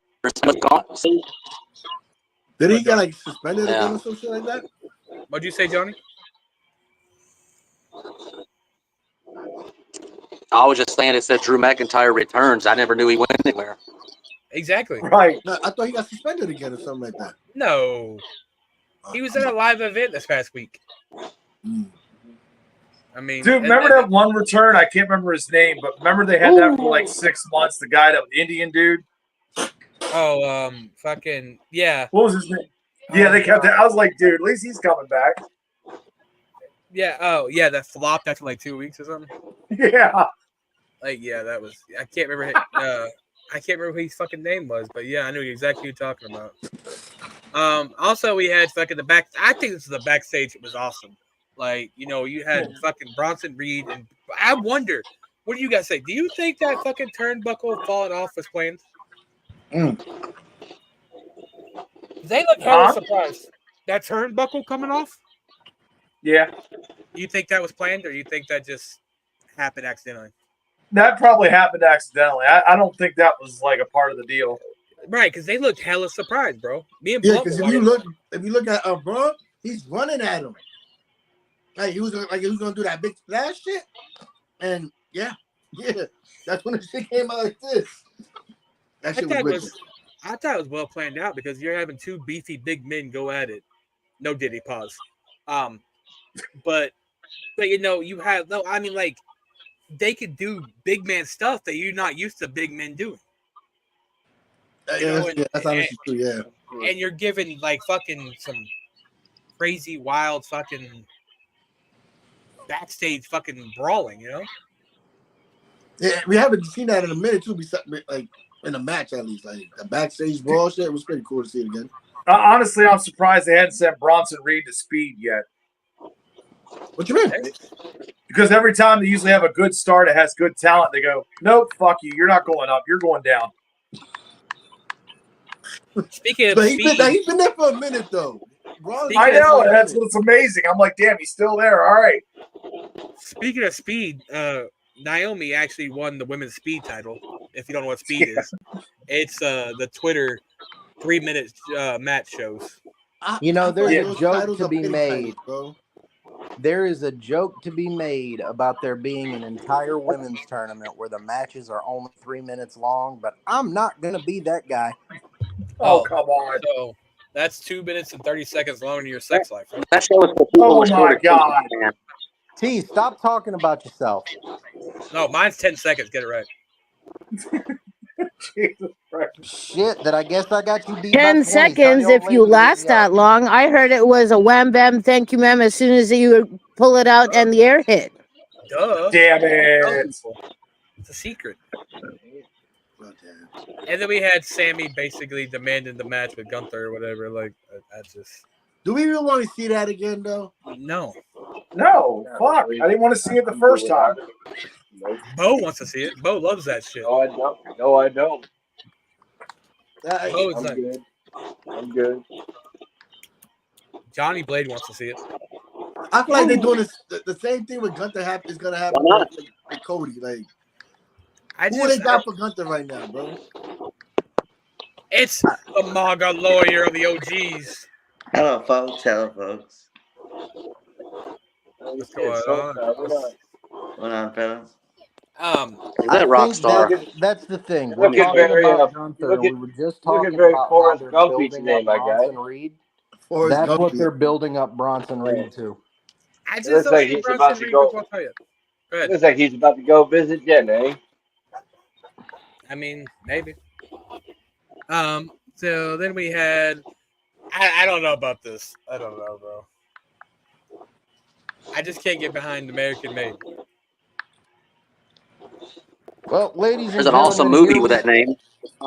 Did he get like suspended again or some shit like that? What'd you say, Johnny? I was just saying it said Drew McIntyre returns. I never knew he went anywhere. Exactly. Right. No, I thought he got suspended again or something like that. No. He was at a live event this past week. I mean, dude, remember that one return? I can't remember his name, but remember they had that for like 6 months. The guy, that Indian dude. Oh, fucking yeah. What was his name? Yeah, they kept that. I was like, dude, at least he's coming back. Yeah. Oh, yeah. That flopped after like 2 weeks or something. Yeah. Like, yeah, that was. I can't remember. I can't remember who his fucking name was, but yeah, I knew exactly who you're talking about. Also, we had fucking the back. I think this is the backstage. It was awesome. Like, you had fucking Bronson Reed, and I wonder, what do you guys say? Do you think that fucking turnbuckle falling off was planned? They look hella surprised. That turnbuckle coming off? Yeah. You think that was planned, or you think that just happened accidentally? That probably happened accidentally. I don't think that was like a part of the deal. Right, because they looked hella surprised, bro. Me and because if you look at Braun, he's running at him. Like he was gonna do that big splash shit, and yeah, that's when the shit came out like this. That shit was I thought it was well planned out because you're having two beefy big men go at it. No Diddy pause. But you have like they could do big man stuff that you're not used to big men doing. That's honestly true. Yeah, and you're giving like fucking some crazy wild fucking backstage fucking brawling, Yeah, we haven't seen that in a minute too. Like in a match at least, like the backstage brawl shit was pretty cool to see it again. Honestly, I'm surprised they hadn't sent Bronson Reed to Speed yet. What you mean? Because every time they usually have a good start, it has good talent. They go, nope, fuck you. You're not going up. You're going down. Speaking of Speed, he's been there for a minute though. I know, and that's what's amazing. I'm like, damn, he's still there. All right. Speaking of Speed, Naomi actually won the women's Speed title. If you don't know what Speed is, it's the Twitter 3-minute match shows. There's a joke to be made. There is a joke to be made about there being an entire women's tournament where the matches are only 3 minutes long, but I'm not gonna be that guy. Oh, come on. So that's 2 minutes and 30 seconds longer than your sex life. Right? That show is for people. Oh my god. T, stop talking about yourself. No, mine's 10 seconds. Get it right. Jesus Christ. Shit, that I guess I got you beat. 10 seconds if you last that long. I heard it was a wham bam, thank you, ma'am, as soon as you pull it out and the air hit. Duh. Damn it. It's a secret. And then we had Sammy basically demanding the match with Gunther or whatever. Like, I just. Do we really want to see that again, though? No. No, fuck. I didn't want to see it the first time. Bo wants to see it. Bo loves that shit. No, I don't. No, I don't. Bo's like, good. I'm good. Johnny Blade wants to see it. I feel like they're doing this. The same thing with Gunther is gonna happen Why not? with Cody. Like, I who they just, got for Gunther right now, bro? it's the MAGA lawyer of the OGs. Hello, folks. Hello, folks. What's Shit, going so on? sad. What up? What's on, fellas? Is I that think Rockstar? that's the thing. We're Looking talking very, about Gunther, and we looking, were just looking talking very about how Forrest they're Gumpy building today, up my guy. Bronson Reed. Forrest That's what Gumpy. they're building up Bronson Hey, Reed to. I it just looks don't like see he's about Bronson to Reed go. before I tell you. Go It ahead. looks like he's about to go visit Jen, eh? I mean, maybe. So then we had. I don't know about this. I don't know, bro. I just can't get behind American Made. Well, ladies There's and an awesome gentlemen, movie here with we, that name.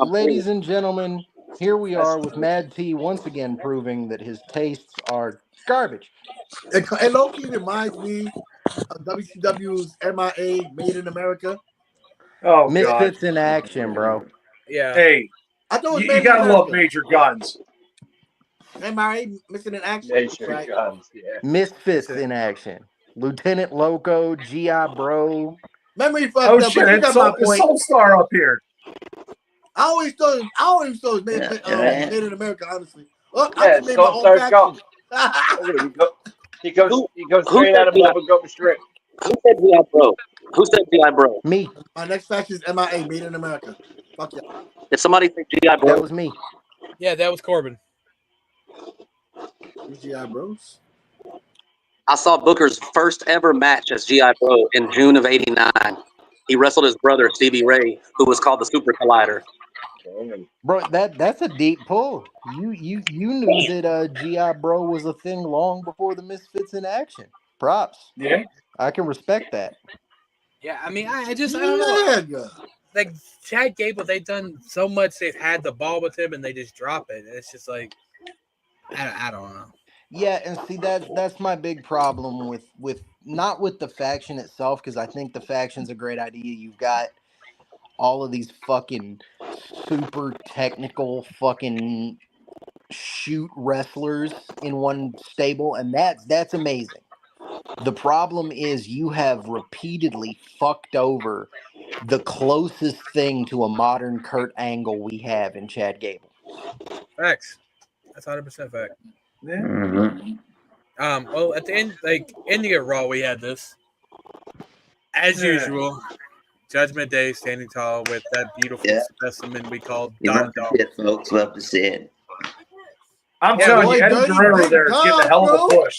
ladies and gentlemen, here we That's are with Mad T once again proving that his tastes are garbage. And low-key reminds me of WCW's MIA Made in America. Oh God. Misfits in action, bro. Yeah. Hey, I thought it was you Made in gotta love America. Major Guns. MIA Missing in Action. Nature Right. Guns, yeah. Misfits in action. Lieutenant Loco, G.I. Bro. Memory fucked Oh up, shit! but you It's got my point. Soulstar up here. I always thought it was made, Yeah. made in America, honestly. Well, I Yeah, just made my own Soulstar's gone. faction. Look at him. He goes Who straight said out of G.I. Bubblegum Strip. Who said G.I. Bro? Who said G.I. Bro? Me. My next faction is MIA Made in America. Fuck yeah. Did somebody say G.I. That Bro? was me. Yeah, that was Corbin. GI Bros. I saw Booker's first ever match as G.I. Bro in June of '89. He wrestled his brother Stevie Ray, who was called the Super Collider. Bro, that's a deep pull. You knew that G.I. Bro was a thing long before the Misfits in action. Props. Yeah. I can respect that. Yeah, I mean, I don't know. Yeah. Like Chad Gable, they've done so much. They've had the ball with him, and they just drop it. It's just like, I don't know. Yeah, and see that's my big problem with not with the faction itself, because I think the faction's a great idea. You've got all of these fucking super technical fucking shoot wrestlers in one stable, and that's amazing. The problem is you have repeatedly fucked over the closest thing to a modern Kurt Angle we have in Chad Gable. Facts. That's 100% fact. Yeah. Mm-hmm. Well, at the end, like ending of Raw, we had this, as Yeah. usual. Judgment Day standing tall with that beautiful specimen we called You Don love to Dog. see it, folks. Love to see it. I'm Yeah, telling boy, you, Eddie Dirty Guerrero Big there is getting a Dom, hell of a bro. push.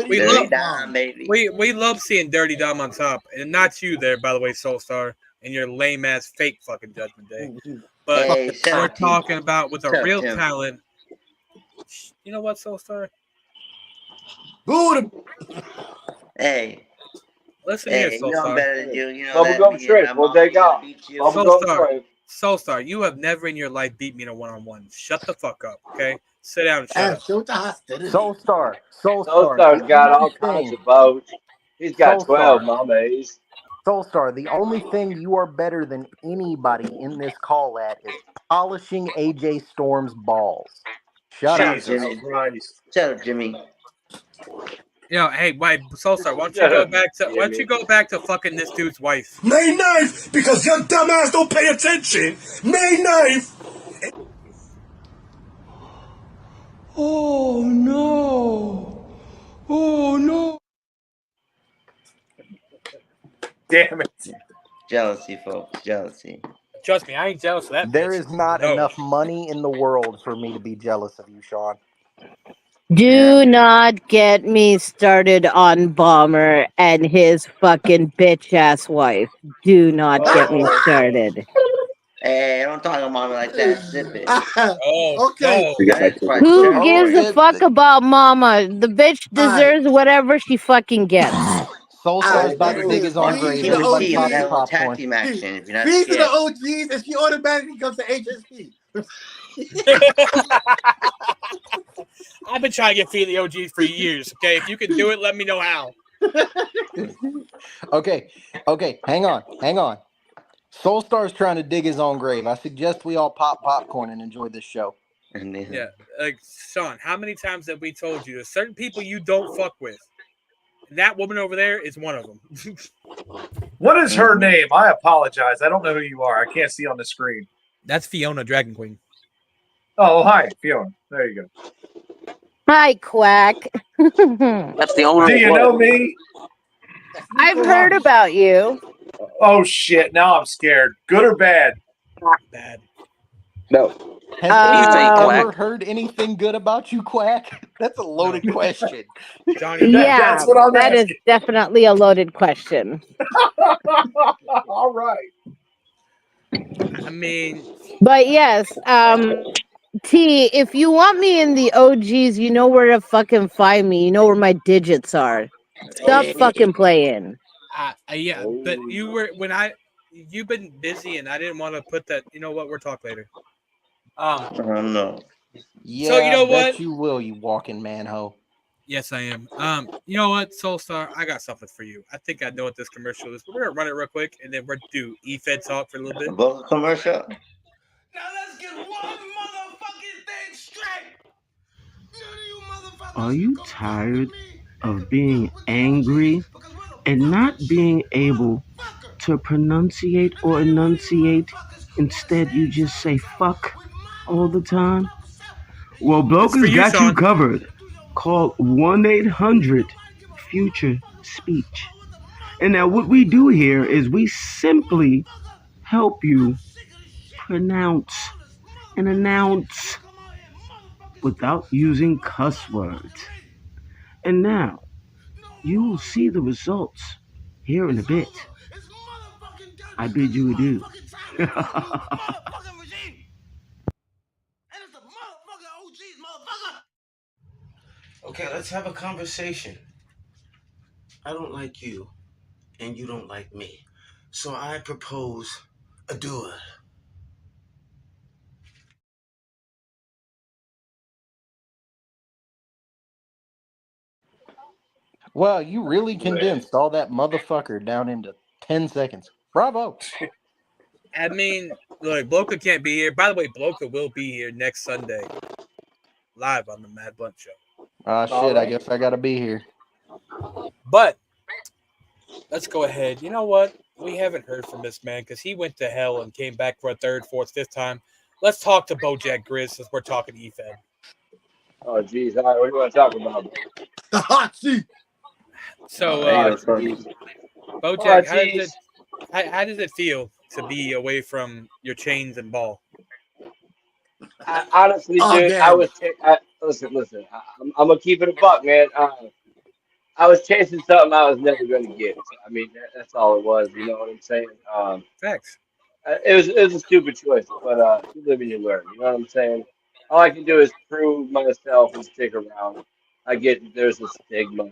We Dirty love- Dom, baby. We love seeing Dirty Dom on top, and not you there, by the way, Soulstar, and your lame ass fake fucking Judgment Day. But Hey, shut we're up, Tim. talking about with a Shut up, real Tim. talent. You know what, Soulstar? Good. Hey, Listen here, hey, you know I'm Soulstar. better than you. You know that. Bubblegum Me, Strip, I'm we'll always take gonna off. beat you. Bubblegum Soulstar. Strip. Soulstar, you have never in your life beat me in a one-on-one. Shut the fuck up, okay? Sit down and shut up. Show the hostility. Soulstar. Soulstar's got all kinds of boats. He's got 12 mamas. Soulstar, the only thing you are better than anybody in this call at is polishing AJ Storm's balls. Shut up. Jimmy. Christ. Shut up, Jimmy. You know, hey, wait, Soulstar, why don't you go back to fucking this dude's wife? May 9th, because your dumbass don't pay attention. May 9th. Oh no. Oh no. Damn it. Jealousy, folks. Jealousy. Trust me, I ain't jealous of that. There bitch. is not No. enough money in the world for me to be jealous of you, Sean. Do not get me started on Bomber and his fucking bitch ass wife. Do not get me started. Hey, don't talk about me like that. Zip it. Oh, Okay. no. Who gives a fuck about Mama? The bitch deserves whatever she fucking gets. Soulstar's about to dig his own grave. Everybody pop your popcorn. Team action. If you're not These are the scared. OGs, and she automatically comes to HSP. I've been trying to get feed the OGs for years. Okay, if you can do it, let me know how. Okay, hang on. Soulstar's trying to dig his own grave. I suggest we all pop popcorn and enjoy this show. Yeah, like Sean, how many times have we told you there's certain people you don't fuck with? And that woman over there is one of them. What is her name? I apologize. I don't know who you are. I can't see on the screen. That's Fiona, Dragon Queen. Oh, hi, Fiona. There you go. Hi, Quack. That's the owner. Do you know me? I've heard about you. Oh shit! Now I'm scared. Good or bad? Bad. No. Have anyone ever heard anything good about you, Quack? That's a loaded question. Johnny, Yeah, that's what I'm that is asking. definitely a loaded question. All right. I mean, But yes, T, if you want me in the OGs, you know where to fucking find me. You know where my digits are. Stop fucking playing. yeah, but you were you've been busy, and I didn't want to put that. You know what? We'll talk later. No. Yeah, So you know I bet what? you will, you walking manho. Yes, I am. You know what, Soulstar? I got something for you. I think I know what this commercial is. We're gonna run it real quick, and then we're gonna do E-Fed talk for a little bit. Book commercial? Are you tired of being angry and not being able to pronunciate or enunciate? Instead, you just say fuck all the time? Well, Bloker's got you covered. Call 1-800-FUTURE-SPEECH. And now what we do here is we simply help you pronounce and announce without using cuss words. And now, you will see the results here in a bit. I bid you adieu. Okay, let's have a conversation. I don't like you, and you don't like me. So I propose a duel. Well, you really condensed all that motherfucker down into 10 seconds. Bravo. I mean, look, Bloka can't be here. By the way, Bloka will be here next Sunday, live on the Mad Blunt Show. Shit, I guess I gotta be here. But let's go ahead. You know what? We haven't heard from this man because he went to hell and came back for a third, fourth, fifth time. Let's talk to Bojack Grizz since we're talking E-Fed. Oh, geez. All right, what do you want to talk about? The hot seat. So, Bojack, how does it feel to be away from your chains and ball? Honestly, dude, listen. I'm gonna keep it a buck, man. I was chasing something I was never gonna get. I mean, that's all it was. You know what I'm saying? Facts. It was a stupid choice, but you live and you learn. You know what I'm saying? All I can do is prove myself and stick around. I get there's a stigma.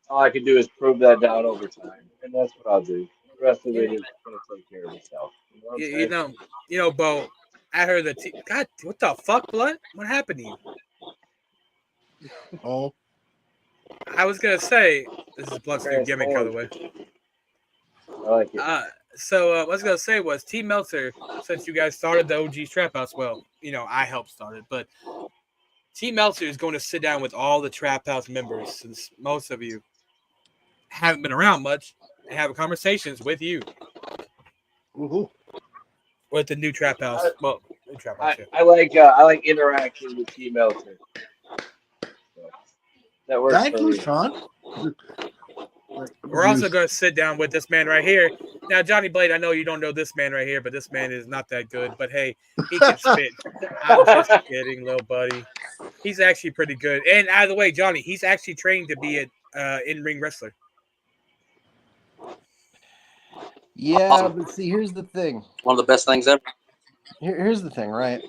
All I can do is prove that down over time, and that's what I'll do. The rest of it is gonna take care of itself. You know what I'm saying? You know, Bo. I heard God, what the fuck, Blunt? What happened to you? Oh, I was gonna say this is Blunt's new gimmick, by the way. I like it. So what I was gonna say was T Meltzer, since you guys started the OG Trap House, well, you know, I helped start it, but T Meltzer is going to sit down with all the Trap House members, since most of you haven't been around much, and have conversations with you. Woohoo. With the new Trap House. Well, new Trap House. I like interacting with T Meltzer. So, that works. Thank you, Sean. We're also going to sit down with this man right here. Now, Johnny Blade, I know you don't know this man right here, but this man is not that good. But hey, he can spit. I'm just kidding, little buddy. He's actually pretty good. And by the way, Johnny, he's actually trained to be an in-ring wrestler. Yeah, Awesome. but see, here's the thing. One of the best things ever. Here's the thing, right?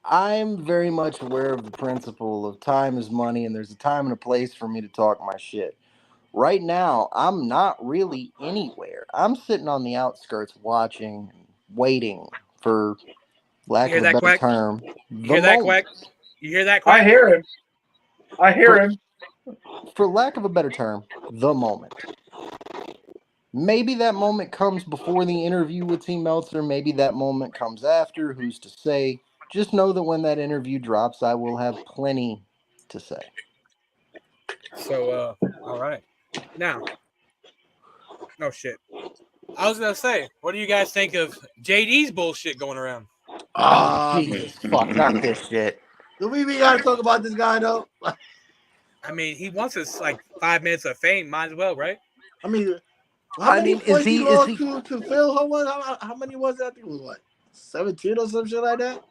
I'm very much aware of the principle of time is money, and there's a time and a place for me to talk my shit. Right now, I'm not really anywhere. I'm sitting on the outskirts watching, waiting for lack of a better Quack? term. You hear that, Quack? You hear that, Quack? I hear him. I hear him. For lack of a better term, the moment. Maybe that moment comes before the interview with T Meltzer. Maybe that moment comes after. Who's to say? just know that when that interview drops, I will have plenty to say. So, all right. Now, no shit. I was gonna say, what do you guys think of JD's bullshit going around? Jesus fuck, not this shit. Do we gotta talk about this guy though? I mean, he wants his like 5 minutes of fame. Might as well, right? I mean, how many points he lost to Phil? How many was that? I think it was what, 17 or some shit like that.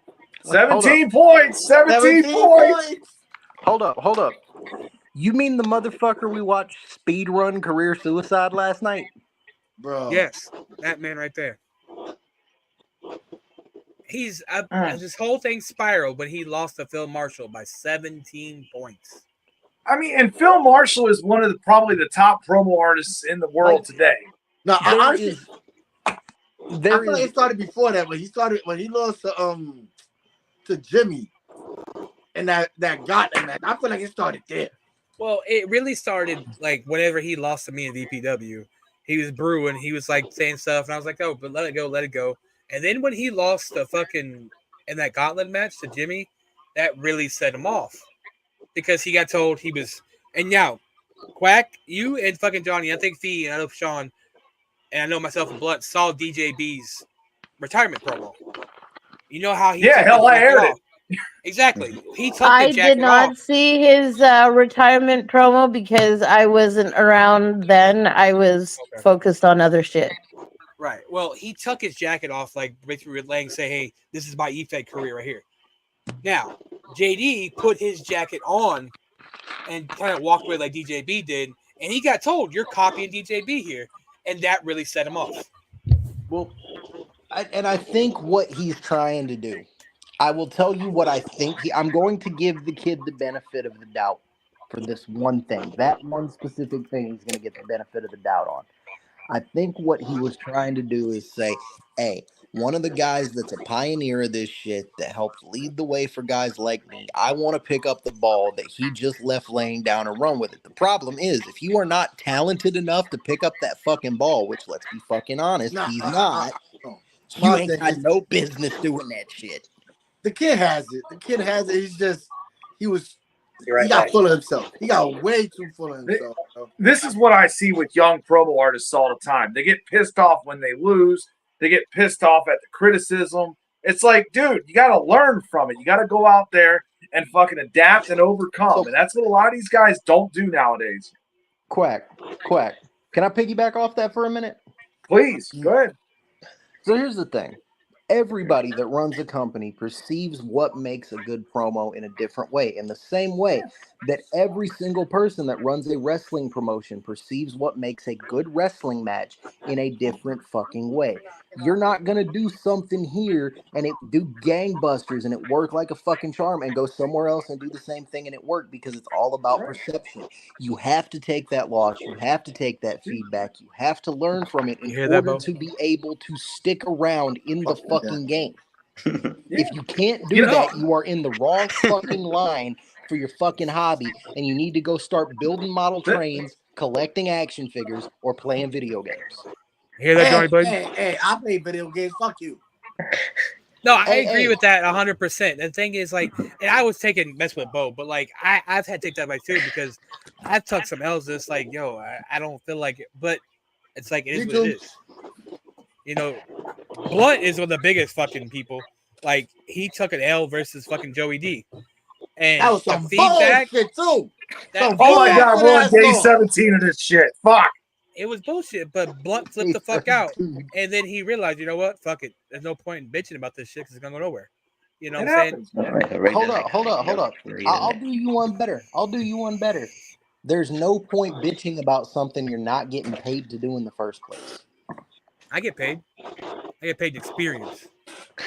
17 points. 17 points. Hold up. You mean the motherfucker we watched speedrun career suicide last night? Bro. Yes, that man right there. He's this whole thing spiraled when he lost to Phil Marshall by 17 points. I mean, and Phil Marshall is one of probably the top promo artists in the world today. No, I feel like it started before that. When he lost to Jimmy, and that got him. I feel like it started there. Well, it really started like whenever he lost to me in DPW. He was brewing. He was like saying stuff, and I was like, "Oh, but let it go." And then when he lost the fucking in that gauntlet match to Jimmy, that really set him off because he got told he was. And now, Quack, you and fucking Johnny, I think Fee, and I know Sean, and I know myself and Blunt saw DJB's retirement promo. You know how he? Yeah, hell, I aired it. Exactly. He took I the jacket did not off. see his retirement promo because I wasn't around then. I was focused on other shit. Right. Well, he took his jacket off, like basically relaying, say, "Hey, this is my E-Fed career right here." Now, JD put his jacket on and kind of walked away like DJB did, and he got told, "You're copying DJB here," and that really set him off. Well, I think what he's trying to do. I will tell you what I think. I'm going to give the kid the benefit of the doubt for this one thing. That one specific thing he's going to get the benefit of the doubt on. I think what he was trying to do is say, hey, one of the guys that's a pioneer of this shit that helped lead the way for guys like me, I want to pick up the ball that he just left laying down and run with it. The problem is, if you are not talented enough to pick up that fucking ball, which let's be fucking honest, he's not, you ain't got no business doing that shit. The kid has it. He's just, he got full of himself. He got way too full of himself. This is what I see with young promo artists all the time. They get pissed off when they lose. They get pissed off at the criticism. It's like, dude, you got to learn from it. You got to go out there and fucking adapt and overcome. And that's what a lot of these guys don't do nowadays. Quack. Can I piggyback off that for a minute? Please, go ahead. So here's the thing. Everybody that runs a company perceives what makes a good promo in a different way, in the same way that every single person that runs a wrestling promotion perceives what makes a good wrestling match in a different fucking way. You're not going to do something here and it do gangbusters and it work like a fucking charm and go somewhere else and do the same thing and it work because it's all about perception. You have to take that loss. You have to take that feedback. You have to learn from it in order to be able to stick around in the fucking game. If you can't do that, you are in the wrong fucking line for your fucking hobby and you need to go start building model trains, collecting action figures, or playing video games. Hear that, Johnny Boy? Hey, I play video games. Fuck you. No, I agree with that 100%. The thing is, like, and I was taking mess with Bo, but like I've had to take that back too because I've took some L's. It's like, yo, I don't feel like it, but it's like it is what it is. You know, Blunt is one of the biggest fucking people. Like he took an L versus fucking Joey D, and that was some feedback bullshit too. Oh my god, we're on day 17 of this shit. Fuck. It was bullshit, but Blunt flipped the fuck out, and then he realized, you know what? Fuck it. There's no point in bitching about this shit because it's gonna go nowhere. You know what I'm saying? Hold up. I'll do you one better. There's no point bitching about something you're not getting paid to do in the first place. I get paid. I get paid experience.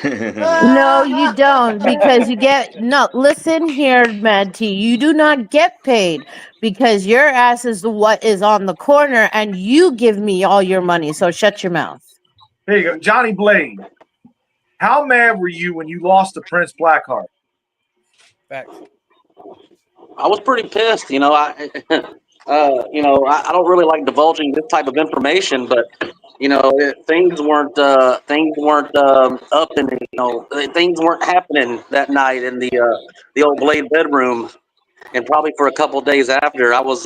No, you don't, because you get listen here, Mad T. You do not get paid because your ass is what is on the corner and you give me all your money. So shut your mouth. There you go. Johnny Blade. How mad were you when you lost to Prince Blackheart? Facts. I was pretty pissed. I don't really like divulging this type of information, but things weren't up, and things weren't happening that night in the old Blade bedroom, and probably for a couple of days after, I was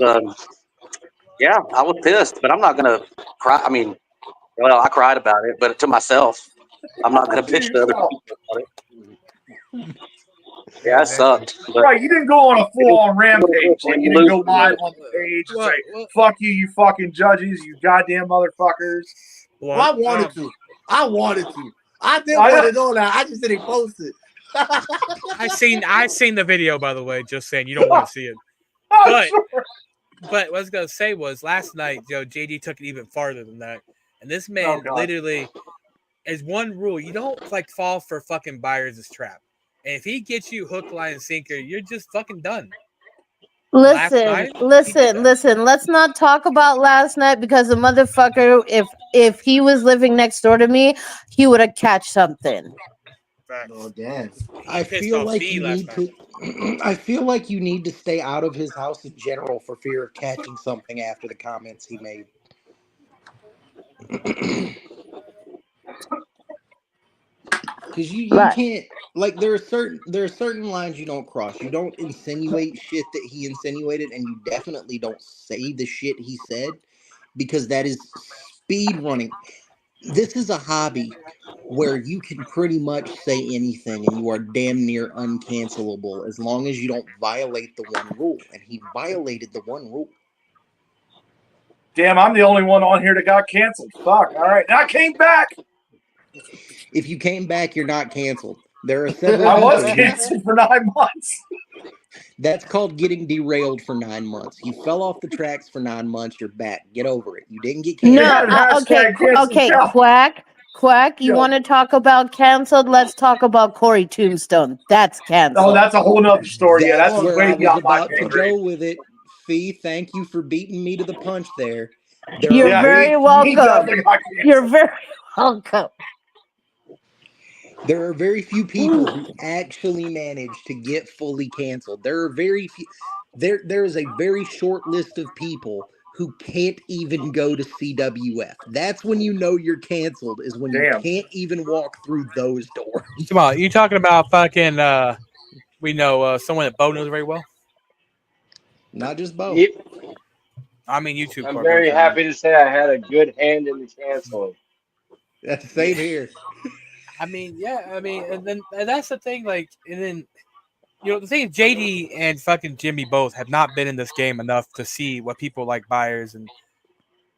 pissed, but I'm not gonna cry. I mean, well, I cried about it, but to myself, I'm not gonna bitch to other people about it. Yeah, it sucked. But Right, you didn't go on a full-on rampage. Like, you didn't go live on the page and say, fuck you, you fucking judges, you goddamn motherfuckers. Well, I wanted to. I didn't want to know that. I just didn't post it. I seen the video, by the way, just saying you don't want to see it. But what I was going to say was last night, JD took it even farther than that. And this man literally, as one rule, you don't fall for fucking Byers' trap. And if he gets you hook, line, and sinker, you're just fucking done. Listen. Let's not talk about last night because the motherfucker, if he was living next door to me, he would have catch something. Oh damn! I feel like you need to. I feel like you need to stay out of his house in general for fear of catching something after the comments he made. Because you can't, there are certain lines you don't cross. You don't insinuate shit that he insinuated, and you definitely don't say the shit he said, because that is speed running. This is a hobby where you can pretty much say anything and you are damn near uncancelable as long as you don't violate the one rule. And he violated the one rule. Damn, I'm the only one on here that got canceled. Fuck. All right. Now I came back. If you came back, you're not canceled. There are several. I was canceled for 9 months. That's called getting derailed for 9 months. You fell off the tracks for 9 months. You're back. Get over it. You didn't get canceled. No, okay, Quack. You want to talk about canceled? Let's talk about Corey Tombstone. That's canceled. Oh, that's a whole nother story. That's yeah, that's where I was about to go with it. Fee, thank you for beating me to the punch there. You're very welcome. You're very welcome. There are very few people who actually manage to get fully canceled. There are very few. There is a very short list of people who can't even go to CWF. That's when you know you're canceled, is when you can't even walk through those doors. Come on, you talking about fucking, we know someone that Bo knows very well? Not just Bo. Yep. I mean, YouTube. I'm very happy to say I had a good hand in the canceling. That's the same here. I mean, yeah, and that's the thing, and then, the thing is, JD and fucking Jimmy both have not been in this game enough to see what people like Byers, and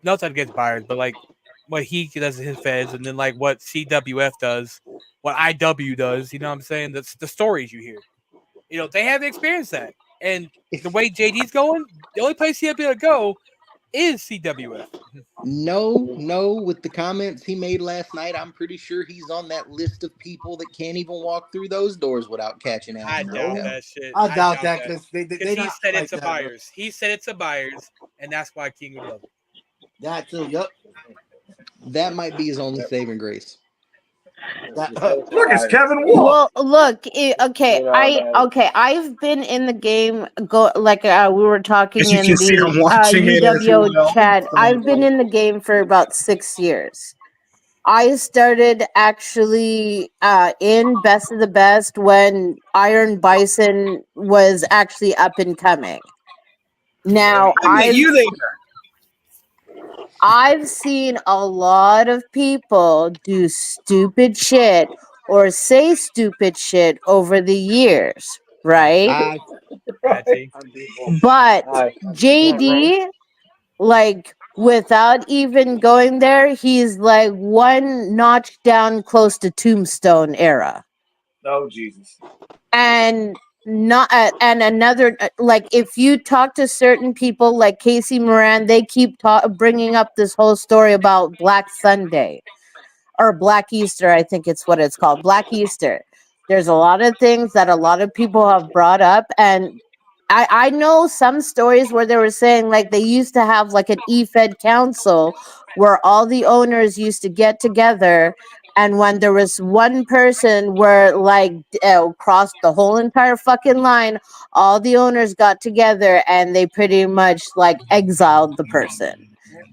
nothing against Byers, but what he does in his feds, and then what CWF does, what IW does, you know what I'm saying? That's the stories you hear. They have experienced that. And the way JD's going, the only place he'll be able to go is CWF. No, with the comments he made last night, I'm pretty sure he's on that list of people that can't even walk through those doors without catching out. I doubt that shit. I doubt that because they he said it's a Byers. He said it's a Byers, and that's why King would love it. That too, yep. That might be his only saving grace. Look, it's Kevin Wolf. Well, look, I've been in the game. We were talking in the UWO chat. I've been in the game for about 6 years. I started actually in Best of the Best when Iron Bison was actually up and coming. Now I've seen a lot of people do stupid shit or say stupid shit over the years, right? But JD, without even going there, he's one notch down close to Tombstone era. Oh, Jesus. And another, if you talk to certain people like Casey Moran, they keep bringing up this whole story about Black Sunday or Black Easter. I think it's what it's called, Black Easter. There's a lot of things that a lot of people have brought up, and I know some stories where they were saying they used to have an EFED council where all the owners used to get together. And when there was one person where crossed the whole entire fucking line, all the owners got together and they pretty much exiled the person.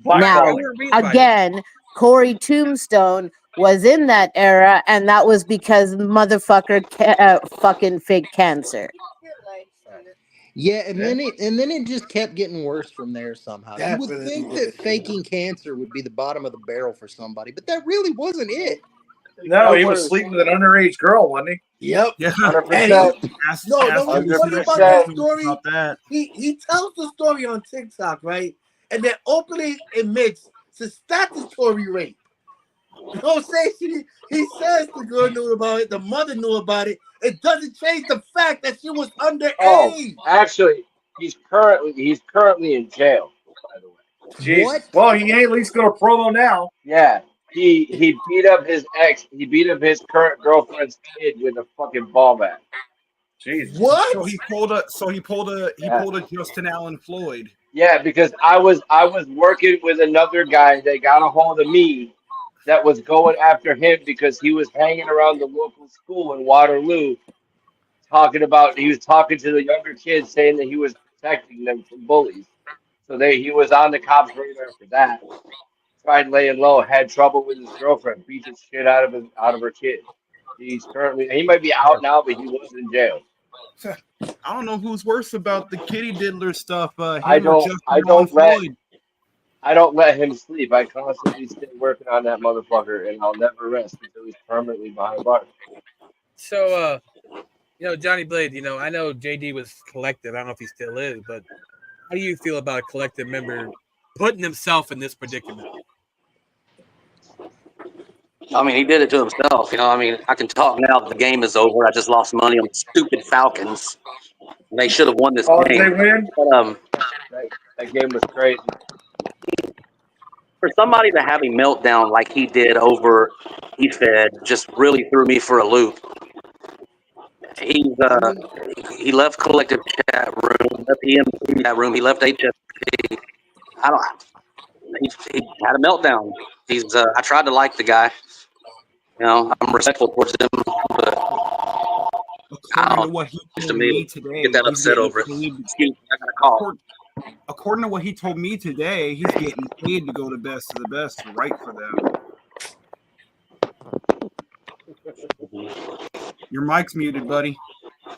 Now, again, Corey Tombstone was in that era, and that was because motherfucker fucking fake cancer. Yeah, and then it just kept getting worse from there somehow. You would Definitely think did. that faking cancer would be the bottom of the barrel for somebody, but that really wasn't it. No, he was sleeping with an underage girl, wasn't he? Yep. Yeah. 100%. No, what's funny about that story? About that. He tells the story on TikTok, right? And then openly admits to statutory rape. You know what I'm saying? He says the girl knew about it, the mother knew about it. It doesn't change the fact that she was underage. Oh, actually, he's currently in jail, by the way. Jesus. What? Well, he ain't at least going to promo now. Yeah. He beat up his ex. He beat up his current girlfriend's kid with a fucking ball bat. Jesus. What? So he pulled a Justin Allen Floyd. Yeah, because I was working with another guy that got a hold of me that was going after him because he was hanging around the local school in Waterloo he was talking to the younger kids saying that he was protecting them from bullies. So he was on the cops' radar for that. Tried laying low, had trouble with his girlfriend, beat the shit out of her kid. He might be out now, but he was in jail. I don't know who's worse about the kitty diddler stuff. I don't let him sleep. I constantly stay working on that motherfucker, and I'll never rest until he's permanently behind bars. So, Johnny Blade, I know JD was collective. I don't know if he still is, but how do you feel about a collective member putting himself in this predicament? I mean, he did it to himself. I mean, I can talk now that the game is over. I just lost money on the stupid Falcons. They should have won this game. Did they win? But, that game was crazy. For somebody to have a meltdown like he did over eFed just really threw me for a loop. He left collective chat room, left EMC chat room, he left HFP. He had a meltdown. I tried to like the guy. I'm respectful towards him, but according to what he told me today, get that upset over it. Excuse me, I got a call. According to what he told me today, he's getting paid to go to Best of the Best to write for them. Your mic's muted, buddy. Well,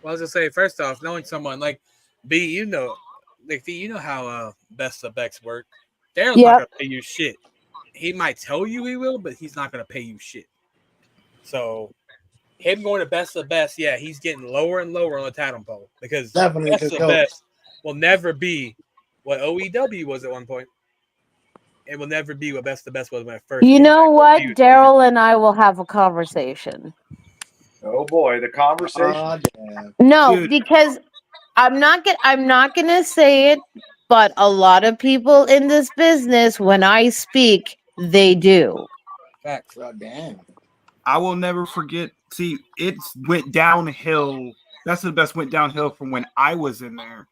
I was gonna say, first off, knowing someone like B, you know how Best of Best work. Daryl's not gonna pay you shit. He might tell you he will, but he's not gonna pay you shit. So him going to Best of Best, yeah, he's getting lower and lower on the totem pole because Definitely Best of Best will never be what OEW was at one point. It will never be what Best of Best was when it first. You know what? Daryl and I will have a conversation. Oh boy, the conversation. No, Dude. because I'm not gonna say it, but a lot of people in this business, when I speak, they do. Facts. God damn. I will never forget. See, it went downhill. That's the best went downhill from when I was in there.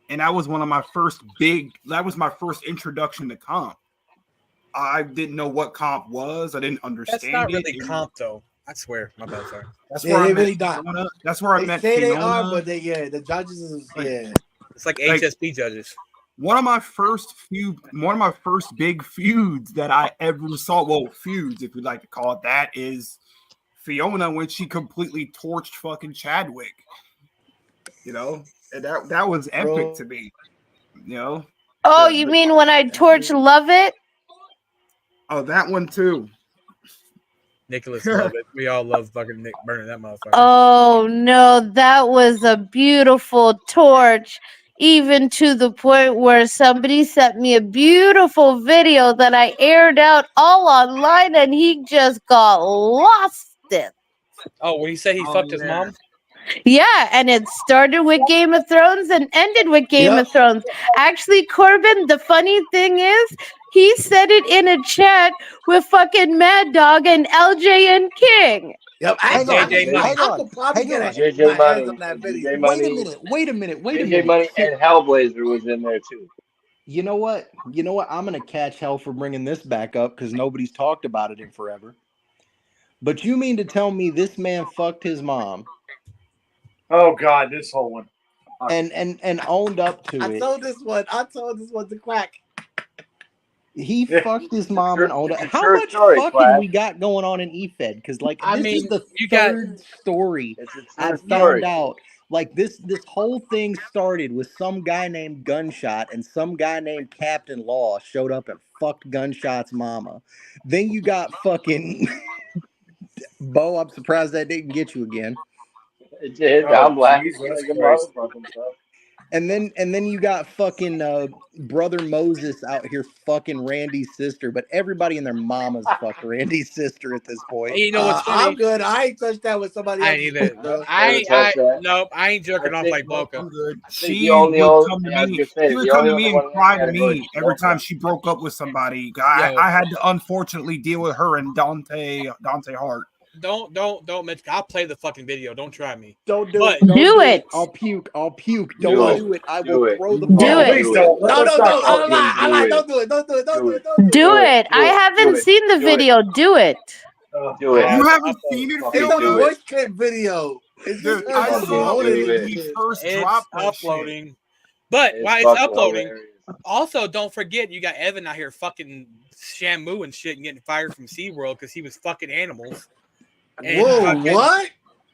And that was one of my first that was my first introduction to comp. I didn't know what comp was. I didn't understand it. That's not really comp, though. I swear. My bad, sorry. That's where I met Fiona. That's where I They met say they Fiona. are, but the judges is It's like HSP judges. One of my first big feuds that I ever saw, feuds, if you'd like to call it that, is Fiona when she completely torched fucking Chadwick. And that was epic to me. Oh, you mean when I torch Lovett? Oh, that one too. Nicholas Lovett. We all love fucking Nick burning that motherfucker. Oh no, that was a beautiful torch. Even to the point where somebody sent me a beautiful video that I aired out all online, and he just got lost it. Oh, when he said he fucked his mom? Yeah, and it started with Game of Thrones and ended with Game of Thrones. Actually, Corbin, the funny thing is, he said it in a chat with fucking Mad Dog and LJ and King. Yep, Hang on. JJ Money. Wait a minute. JJ Money and Hellblazer was in there too. You know what? I'm gonna catch hell for bringing this back up because nobody's talked about it in forever. But you mean to tell me this man fucked his mom? Oh God, this whole one. And owned up to I it. told this one to Quack. He fucked his mom and all that. it's a How true much story, fucking Clash. we got going on in EFED? Because like I this mean, is the you got- third story It's a true I've story. found out. Like this whole thing started with some guy named Gunshot and some guy named Captain Law showed up and fucked Gunshot's mama. Then you got fucking Bo. I'm surprised that didn't get you again. It did. Oh, I'm laughing Jesus like a Christ. motherfucking stuff. And then you got fucking brother Moses out here fucking Randy's sister, but everybody and their mamas fucked Randy's sister at this point. You know what's funny? I'm good. I ain't touched that with somebody I else. ain't either. Never touched that. Nope, I ain't jerking off like Boca. I'm good. I think She the only would old- come to yeah, I was me. gonna say, She would the come only to me other one and in that cry to category me is every Boca. time she broke up with somebody. Yo. I had to unfortunately deal with her and Dante Hart. Don't mention. I'll play the fucking video. Don't try me. Don't do But- it. Don't Do it. I'll puke. Don't Do do it. I will it. throw the Do ball. it. Please don't. No, Let's no, not no. I lie. I lie. Do Don't do it. Don't do it. Don't do it. Don't do it. Do it. I Do it. haven't Do it. seen the Do it. video. Do it. Do it. You I'll haven't play seen it, fucking It's Phil? a do voice it. clip video. It's Dude, just I fucking saw holding do it it. when he it. first It's dropped that shit. uploading. But It's while it's fucking uploading, hilarious. also don't forget you got Evan out here fucking Shamu and shit and getting fired from SeaWorld because he was fucking animals. And Whoa, fucking- what?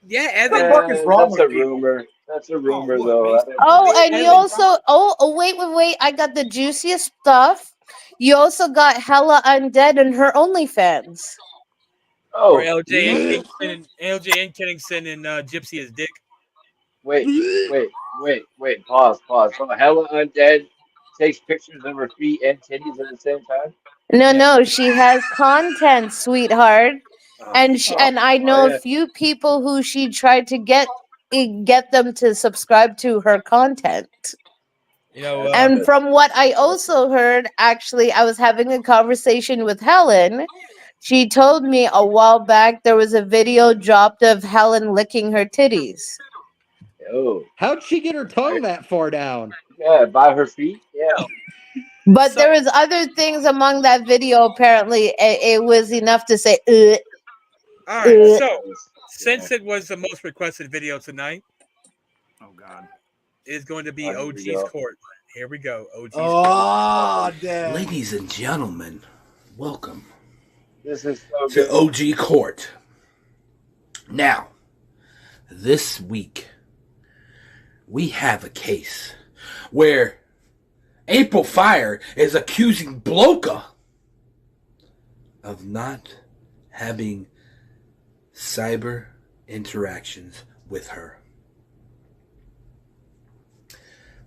Yeah, What the Evan. fuck is wrong That's a with people? rumor. That's a rumor, what, though. based- Oh, and you also wait. I got the juiciest stuff. You also got Hella Undead and her OnlyFans. Oh, Or LJ and Kinnington and Gypsy is dick. wait. Pause. So Hella Undead takes pictures of her feet and titties at the same time? No, she has content, sweetheart. And I know a few people who she tried to get them to subscribe to her content. You know, And from what I also heard, actually, I was having a conversation with Helen. She told me a while back there was a video dropped of Helen licking her titties. Oh, How'd she get her tongue that far down? yeah, by her feet? Yeah. But there was other things among that video. Apparently, it was enough to say, all right, so since it was the most requested video tonight, oh God, is going to be Oh, here we OG's go. Court. Here we go, OG's Oh, damn. Ladies and gentlemen, welcome This is so to good. OG Court. Now, this week, we have a case where April Fire is accusing Bloka of not having cyber interactions with her.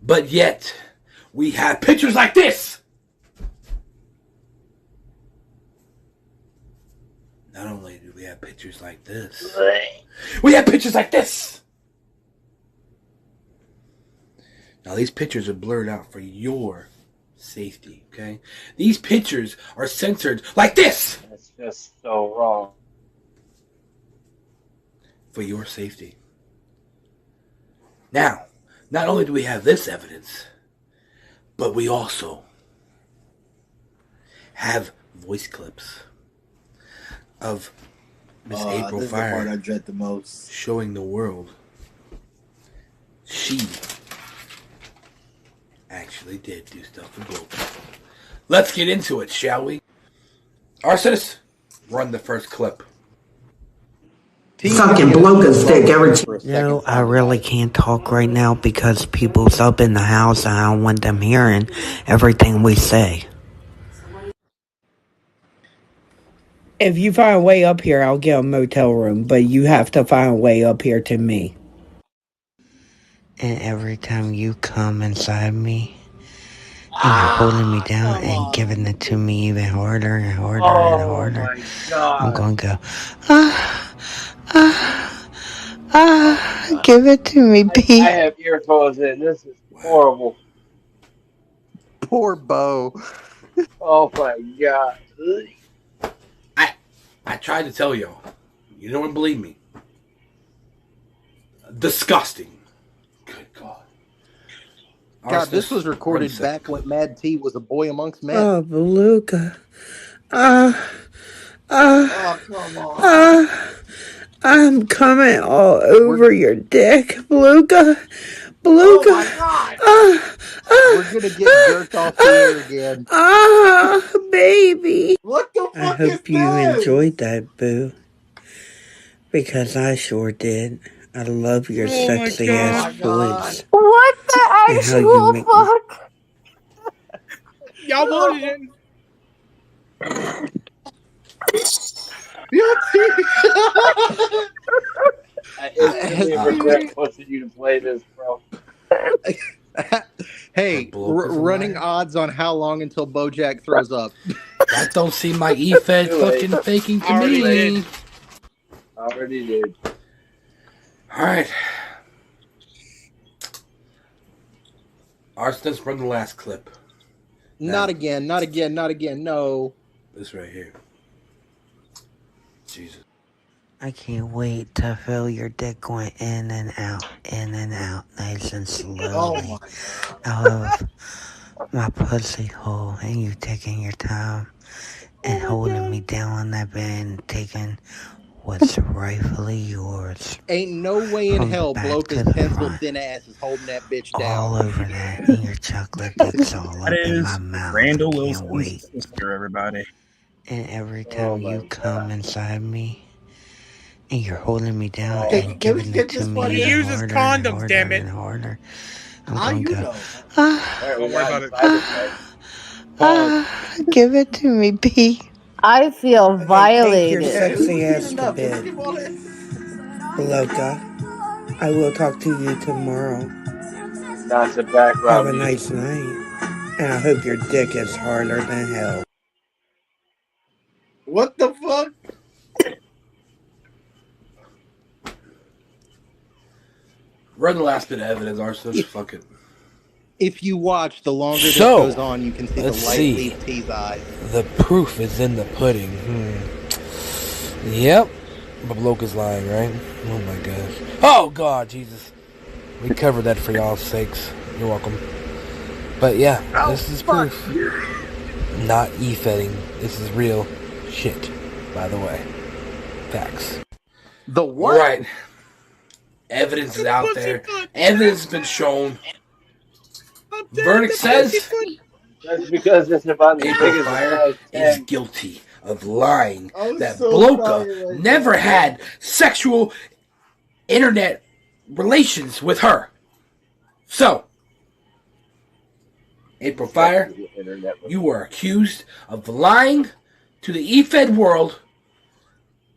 But yet, we have pictures like this. Not only do we have pictures like this, we have pictures like this. Now, these pictures are blurred out for your safety, okay? These pictures are censored like this That's just so wrong. for your safety. Now, not only do we have this evidence, but we also have voice clips of Miss April This is the part I Fire dread the most. showing the world she actually did do stuff for Bloka. Let's get into it, shall we? Arsonist, run the first clip. Fucking Bloka's dick every time. No, I really can't talk right now because people's up in the house and I don't want them hearing everything we say. If you find a way up here, I'll get a motel room, but you have to find a way up here to me. And every time you come inside me, you're holding me down and giving it to me even harder and harder and harder. I'm going to go, give it to me, Pete. I have earphones in. This is horrible. Poor Bo. Oh my god. I tried to tell y'all. You don't believe me. Disgusting. Good God. God, this Arsonist, was recorded run the back when Mad T was a boy amongst men. Oh, Beluga. Oh, come on. I'm coming all over your dick, Beluga. Beluga. We're gonna get jerked off here again. Baby. What the I fuck is hope you this? enjoyed that, boo. Because I sure did. I love your sexy ass voice. What the And how you actual make fuck? Y'all wanted it. I instantly regret pushing you to play this, bro. Hey, running odds on how long until Bojack throws up. That don't seem like E-Fed fucking faking to me. Already did. All right. Let's run the last clip. Not again, not again, not again. No. This right here. Jesus. I can't wait to feel your dick going in and out, nice and slowly. Out of my pussy hole, and you taking your time and holding me down on that bed and taking what's rightfully yours. Ain't no way in From the hell back Bloka's to the pencil front. thin ass is holding that bitch down. All over that, and your chocolate dick's all up That in is my mouth. Randall Can't Wilson's wait. sister, everybody. And every time you come inside me, and you're holding me down Hey, and can we giving get it to this me funny? He even uses harder condoms, and harder damn it. and harder, I'm How gonna you go, know? Don't worry about it. give it to me, B. I feel Take your violated. sexy ass to Enough. Let's bed, keep all this. Beluga. I will talk to you tomorrow. Not the background. Have a nice night. And I hope your dick is harder than hell. What the fuck? Run the last bit of evidence, Arsenal. Fuck it. If you watch, the longer this So, goes on, you can see the let's light see. leave T's eyes. The proof is in the pudding. Yep. Beluga's lying, right? Oh my gosh. Oh God, Jesus. We covered that for y'all's sakes. You're welcome. But yeah, this is proof. Not e-fetting. This is real shit, by the way. Facts. The what? All right. Evidence is out there. Evidence has been shown. Verdict says That's because it's about the April biggest Fire is thing. guilty of lying I'm that so Bloka sorry right never now. had sexual internet relations with her. So, April Fire, you were accused of lying to the E-Fed world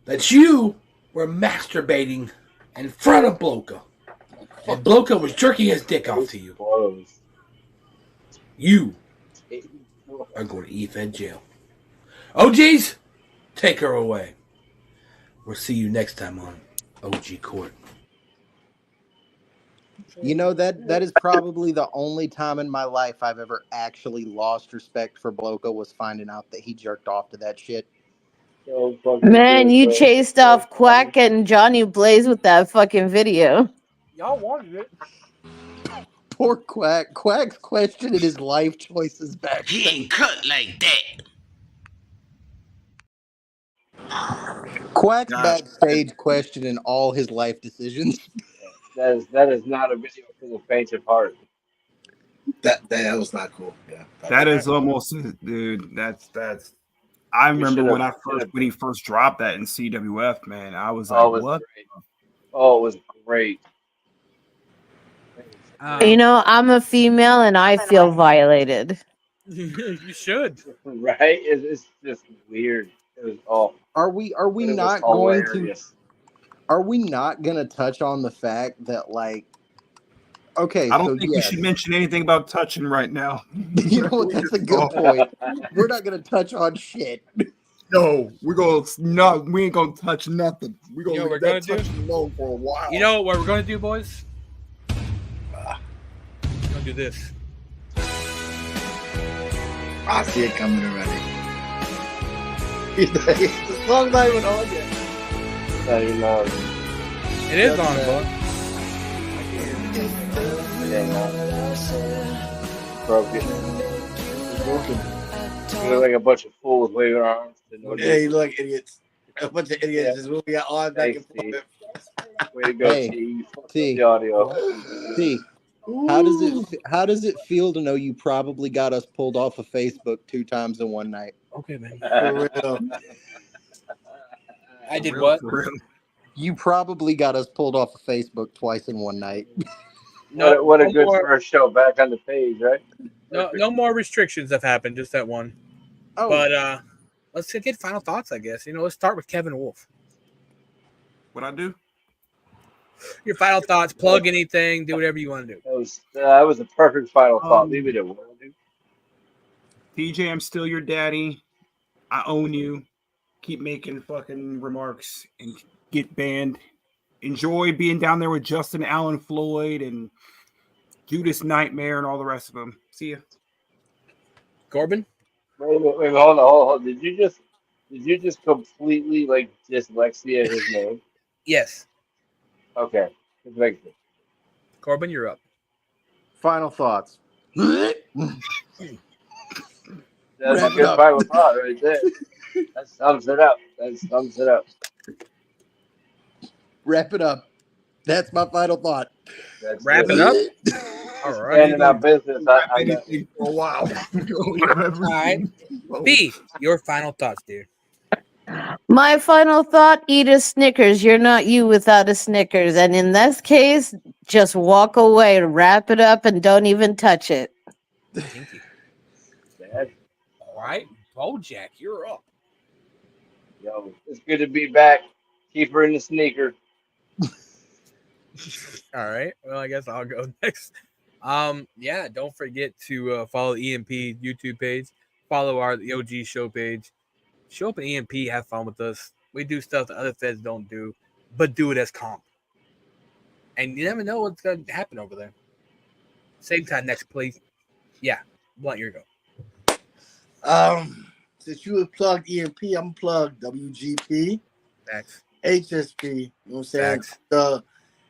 that you were masturbating in front of Bloka. And Bloka was jerking his dick off to you. You are going to E-Fed jail. OGs, take her away. We'll see you next time on OG Court. You know, that is probably the only time in my life I've ever actually lost respect for Bloka was finding out that he jerked off to that shit. Man, you chased off Quack and Johnny Blaze with that fucking video. Y'all wanted it. Poor Quack. Quack's questioning his life choices back. He ain't cut like that. Quack's backstage questioning all his life decisions. That is not a video for the faint of heart. That was not cool. Yeah. That is almost, dude. That's. I remember when he first dropped that in CWF, man. I was like, what? Great. Oh, it was great. You know, I'm a female and I feel violated. You should. Right? It's just weird. It was awful. Are we not going to? Are we not going to touch on the fact that, like, okay, I don't think we should mention anything about touching right now. You know what? That's a good point. We're not going to touch on shit. No, we ain't gonna touch nothing. We're gonna leave that touching alone for a while. You know what we're gonna do, boys? We're gonna do this. I see it coming already. The song's not even on yet. Not even on. It is on, bro. Broke it. You look like a bunch of fools waving our arms. Yeah, you look like idiots. A bunch of idiots just moving our arms back and forth. Way to go, Hey, T. You fucked up T. the audio. T. How does it feel to know you probably got us pulled off of Facebook 2 times in one night? Okay, man. For real. I did what? You probably got us pulled off of Facebook twice in one night. What a good first show. Back on the page, right? No more restrictions have happened. Just that one. Oh. But let's get final thoughts, I guess. Let's start with Kevin Wolf. What I do? Your final thoughts. Plug anything. Do whatever you want to do. That was a perfect final thought. Leave it at one, dude. TJ, I'm still your daddy. I own you. Keep making fucking remarks and get banned. Enjoy being down there with Justin Allen Floyd and Judas Nightmare and all the rest of them. See ya. Corbin? Wait, hold on. Did you just completely dyslexia his name? Yes. Okay. Corbin, you're up. Final thoughts. That's a good final thought right there. That sums it up. Wrap it up. That's my final thought. Wrap it up. All right. Standing our business. I got for a while. All right. B, your final thoughts, dude. My final thought, eat a Snickers. You're not you without a Snickers. And in this case, just walk away, wrap it up, and don't even touch it. Thank you. All right. Bojack, you're up. Yo, it's good to be back. Keep her in the sneaker. All right. Well, I guess I'll go next. Yeah, don't forget to follow EMP YouTube page. Follow the OG show page. Show up at EMP, have fun with us. We do stuff that other feds don't do, but do it as comp. And you never know what's going to happen over there. Same time next, please. Yeah, Blunt, your go. Since you have plugged EMP, I'm plugged WGP. Facts. HSP. You know what I'm saying? Facts.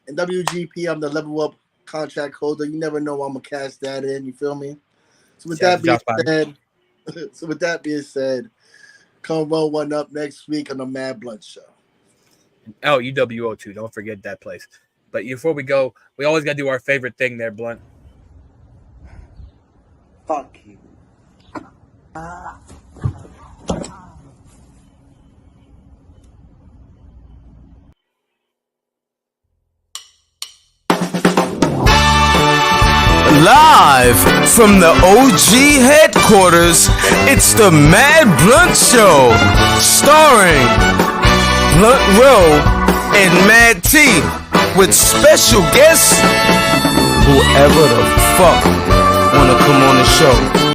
In WGP, I'm the level up contract holder. You never know I'm gonna cash that in. You feel me? So with that being said, come roll one up next week on the Mad Blunt Show. Oh, UWO too. Don't forget that place. But before we go, we always gotta do our favorite thing there, Blunt. Fuck you. Live from the OG headquarters, it's the Mad Blunt Show, starring Blunt Row and Mad T, with special guests, whoever the fuck wanna come on the show.